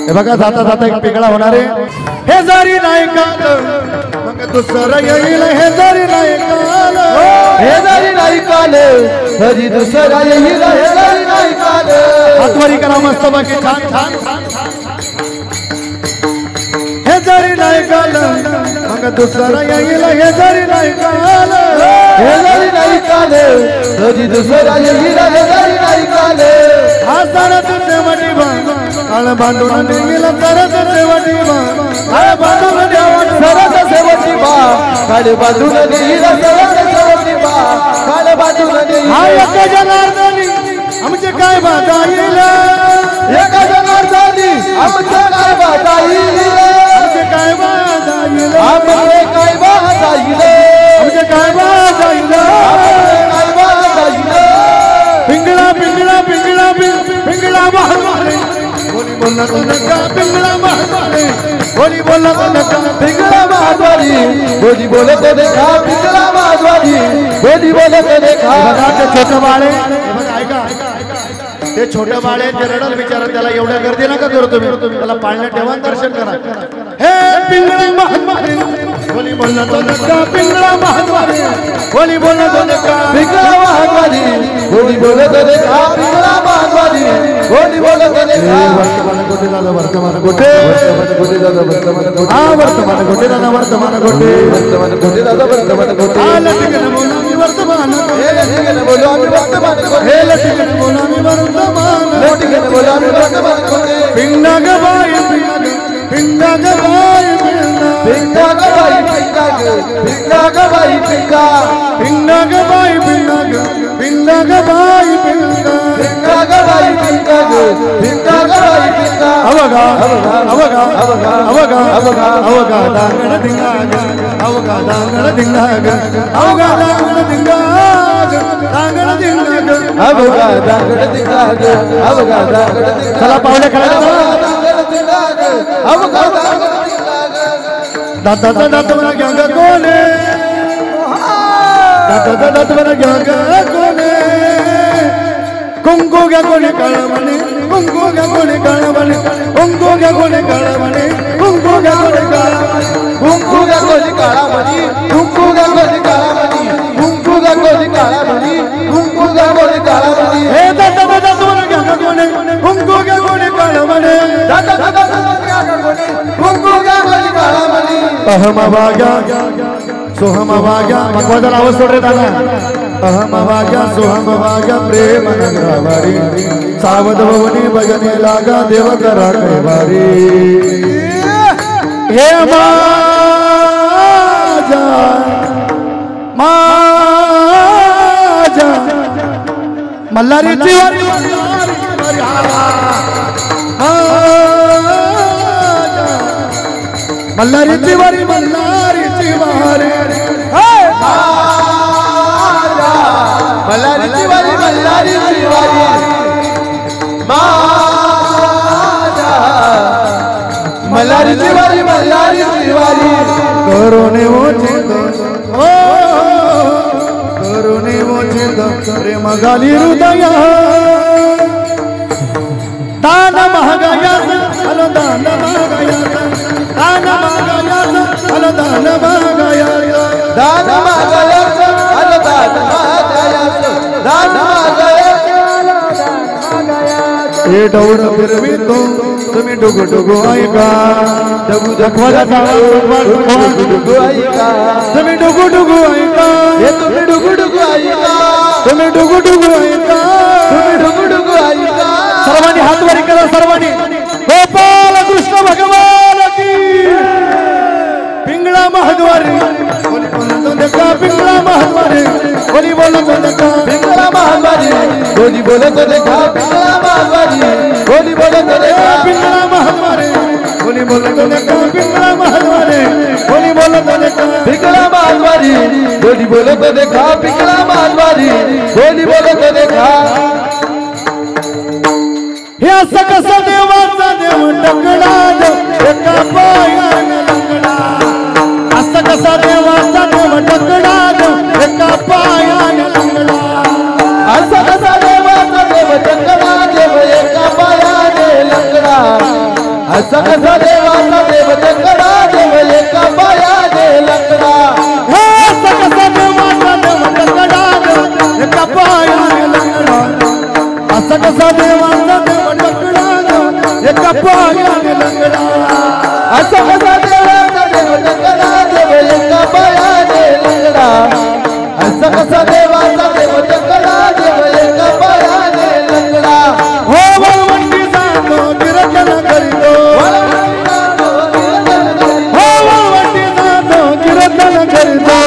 हे बघा जाता जाता एक पिकळा होणार आहे हे जरी नाही का मग दुसरं येईल हे जरी नाही काल हे जरी नाही काले तरी दुसरा येईल हे जरी नाही काले हातवरी करा मस्त बाकी छान छान हे जरी नाही काल मग दुसरं येईल हे जरी नाही काल हे जरी नाही काले तरी दुसरा येईल हे जरी नाही काले हा सरत देवटी काळ बांधून देईल सरत देवटी काळ बांधून देवटी सरत सेवटी बा काळ बांधून देईल सरत सेवटी बा काळ बांधून देईल हा एक जनार्दनी आमचे काय बाधा येईल एक जनार्दनी आमचे काय बाधा येईल आमचे काय बाधा येईल आमचे काय बाधा येईल आमचे काय बाधा येईल काय बाधा येईल पिंगळा पिंगळा पिंगळा पिंगळा महामारे बोली बोलला तो नका पिंगळा महामारे बोली बोलला तो नका पिंगळा महाद्वारी बोली बोलत देखा पिंगळा महाद्वारी बोली बोलत देखा बघा ते छोटं बाळे बघा ऐका ते छोटं बाळे ते रडल विचारत त्याला एवढ्या गर्दी नका करू तुम्ही त्याला पाळण्यात ठेवा दर्शन करा हे पिंगळा महाद्वारी बोली बोलला तो नका पिंगळा महाद्वारी बोली बोलला तो नका पिंगळा महाद्वारी बोली बोलत देखा पिंगळा महाद्वारी बोली बोलत देखा वर्तमान गोटे दादा वर्तमान गोटे हा वर्तमान गोटे दादा वर्तमान गोटे दादा वर्तमान गोटे हा लटकन बोला मी वर्तमान हे लटकन बोला मी वर्तमान गोटे हे लटकन बोला मी वर्तमान लटकन बोला मी वर्तमान गोटे पिंडा गबाई पिंडा गबाई पिंडा गबाई पिंडा गबाई पिंडा पिंडा गबाई पिंडा गबाई पिंडा पिंडा गबाई पिंडा पिंडा गबाई पिंडा अवगा अवगा अवगा अवगा अवगा दांगड दिंगाग अवगा दांगड दिंगाग अवगा दांगड दिंगाग दांगड दिंगाग अवगा दांगड दिंगाग अवगा दांगड दिंगाग चला पावले खेळायला दांगड दिंगाग अवगा दांगड दिंगाग दाताचा दात मला घ्या ग कोणे दाताचा दात मला घ्या ग कोणे कुंकू घ्या कोणी काळ म्हणे कुंकू घ्या कोणी काळ म्हणे कुंकू घ्या कोणी काळ म्हणे कुंकू घ्या कोणी काळ कुंकू घ्या कोणी काळा म्हणी कुंकू घ्या कोणी काळा म्हणी कुंकू घ्या कोणी काळा म्हणी कुंकू घ्या कोणी काळा म्हणी हे दाताचा दात मला घ्या ग कोणे कुंकू घ्या कोणी काळ म्हणे कुंकू घ्या कोणी काळा म्हणी अहम वाग्या सोहम वाग्या भगवान आवाज सोड रे दादा अहम वाग्या सोहम वाग्या प्रेम नगरावारी सावध भवनी भजने लागा देव करा कैवारी हे माझा मल्हारीची वारी मल्हारीची वारी मल्हारीची वारी मल्हारीची वारी मल्हारीची वारी मल्हारीची वारी मल्हारीची वारी करुणे मोचित ओ करुणे मोचित प्रेम गाली हृदया दान महागायाच हलो दान महागायाच दान महागायाच हलो दान महागायाच दान मागायचं अरे दान मागायचं दान मागायचं हे डौर फिरवितो तुम्ही डुगु डुगु ऐका डुगु दाखवायचा डुगु ऐका तुम्ही डुगु डुगु ऐका हे तुम्ही डुगु डुगु ऐका तुम्ही डुगु डुगु ऐका तुम्ही डुगु डुगु ऐका सर्वांनी हात वर करा सर्वांनी गोपाल कृष्ण भगवान की पिंगळा महाद्वारी कोणी बोलतो देखा पिंगळा महाद्वारी कोणी बोलतो देखा पिंगळा महाद्वारी कोणी बोलत देखा पिंगळा महाद्वारी कोणी बोलत देखा पिंगळा महाद्वारी कोणी बोलतो देखा पिंगळा महाद्वारी कोणी बोलतो देखा पिंगळा महाद्वारी कोणी बोलत देखा पिंगळा महाद्वारी कोणी बोलत देखा हे असं कसं देवाचा देव टकडा एका पायाने लंगडा असं कसा देवाचा देव टकडा एका पायाने लंगडा असं कसा देवाचा देव टकडा देव एका पायाने लंगडा असं कसा देवाचा देव टकडा देव एका पायाने लंगडा हे असं कसा देवाचा देव टकडा एका पायाने लंगडा असं कसा देवाचा देव टकडा एका पायाने लंगडा असं कसा देवाचा देव टकडा देव एका पायाने लंगडा असं कसा देवाचा देव टकडा देव एका पायाने लंगडा हो वळवंटी जातो कीर्तन करीतो हो वळवंटी जातो कीर्तन करीतो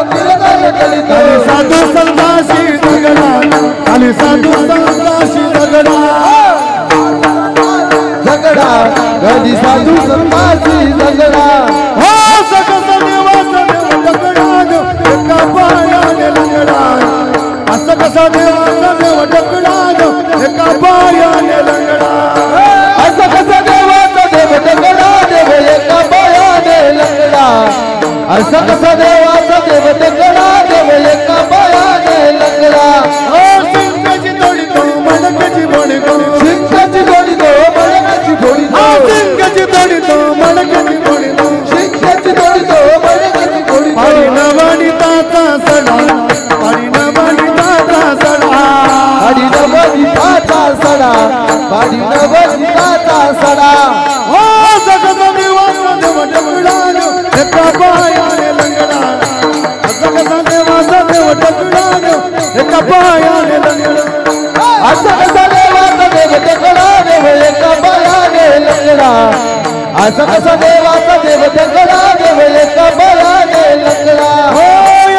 खाली साधू संताशी दगडा खाली साधू संताशी दगडा झगडा कधी साधू संताशी झगडा हो सकस देवाचा देव दगडा एका पायाने लंगडा असं कसा देवाचा देव दगडा एका पायाने लंगडा असं कसा देवाचा देव टकडा देव एका पायाने लंगडा असं कसा देवाचा देव टकडा देव एका पायाने लंगडा हो सिंगाची तोडी तो मडकाची बोडी गो शिंकाची जोडी तो मडकाची जोडी हो तो सिंगाची तोडी तो मडकाची बोडी गो शिंकाची जोडी तो मडकाची जोडी तो पाणी नवानी ताता सडा पाणी नवानी ताता सडा पाडी नवनीताचा सडा पाडी नवनीताचा सडा हो सकस देवाचा देव दगडा एका पायाने लंगडा असं कसा देवाचा देव दगडा एका पायाने लंगडा असं कसा देवाचा देव टकडा देव एका पायाने लंगडा असं कसा देवाचा देव टकडा देव एका पायाने लंगडा हो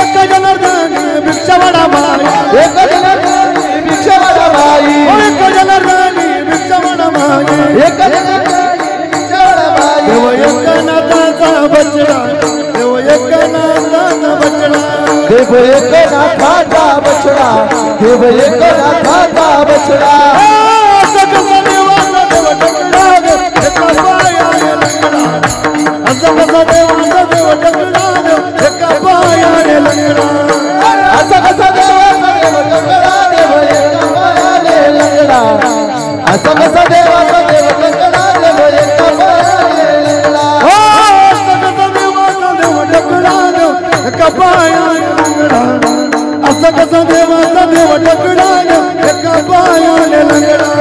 एक जनार्दन भिक्षावडा माई एक जनार्दनी भिक्षावडा बाई हो एक जनार्दन भिक्षावडा माई एक जनार्दनी भिक्षावडा बाई देव एकनाथाचा बचडा देव एकनाथाचा बचडा देव एकनाथाचा बछडा देव एकनाथाचा बछडा असं कसा देवाचा देव दगडा एका पायाने लंगडा असं असं कसं देवाचा देव टकला देव एका पायाने लंगडा असं कसं देवाचा देव टकला देव एका पायाने लंगडा असं कसं देवाचा देव टकला देव एका पायाने लंगडा असं कसं देवाचा देव टकला देव एका पायाने लंगडा असं कसं देवाचा देव टकला देव एका पायाने लंगडा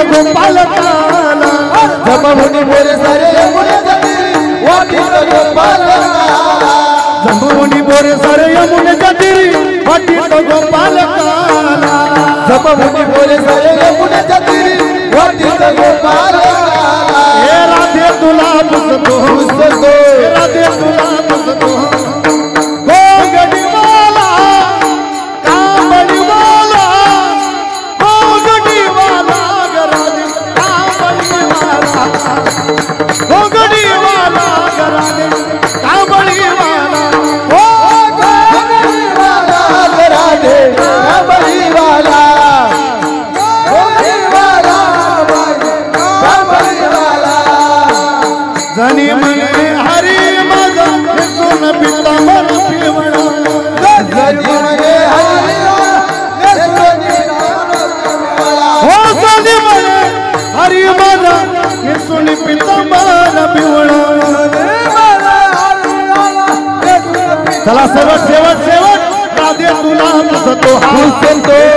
गोपाल काला जमवणी बोरे सारे यमुनेच्या तीरी वाटीत गोपाल काला जमवणी बोरे सारे यमुनेच्या तीरी वाटीत गोपाल काला जमवणी बोरे सारे यमुनेच्या तीरी वाटीत गोपाल काला हे राधे तुला पुसतो पुसतो हे राधे तुला पुसतो गोगडी वाला कांबळी वाला गोगडी वाला गरादे कांबळी वाला गोगडी वाला गरादे कांबळी वाला गोगडी वाला गरादे कांबळी वाला गोगडी वाला कांबळी वाला जनी म्हणे हरी माझा सुन पितांबर पिवळा जनी म्हणे हरी हो जनी म्हणे हरी माझा सुन पितांबर पिवळा चला शेवट शेवट शेवट राधे तुला पुसतो पुसतो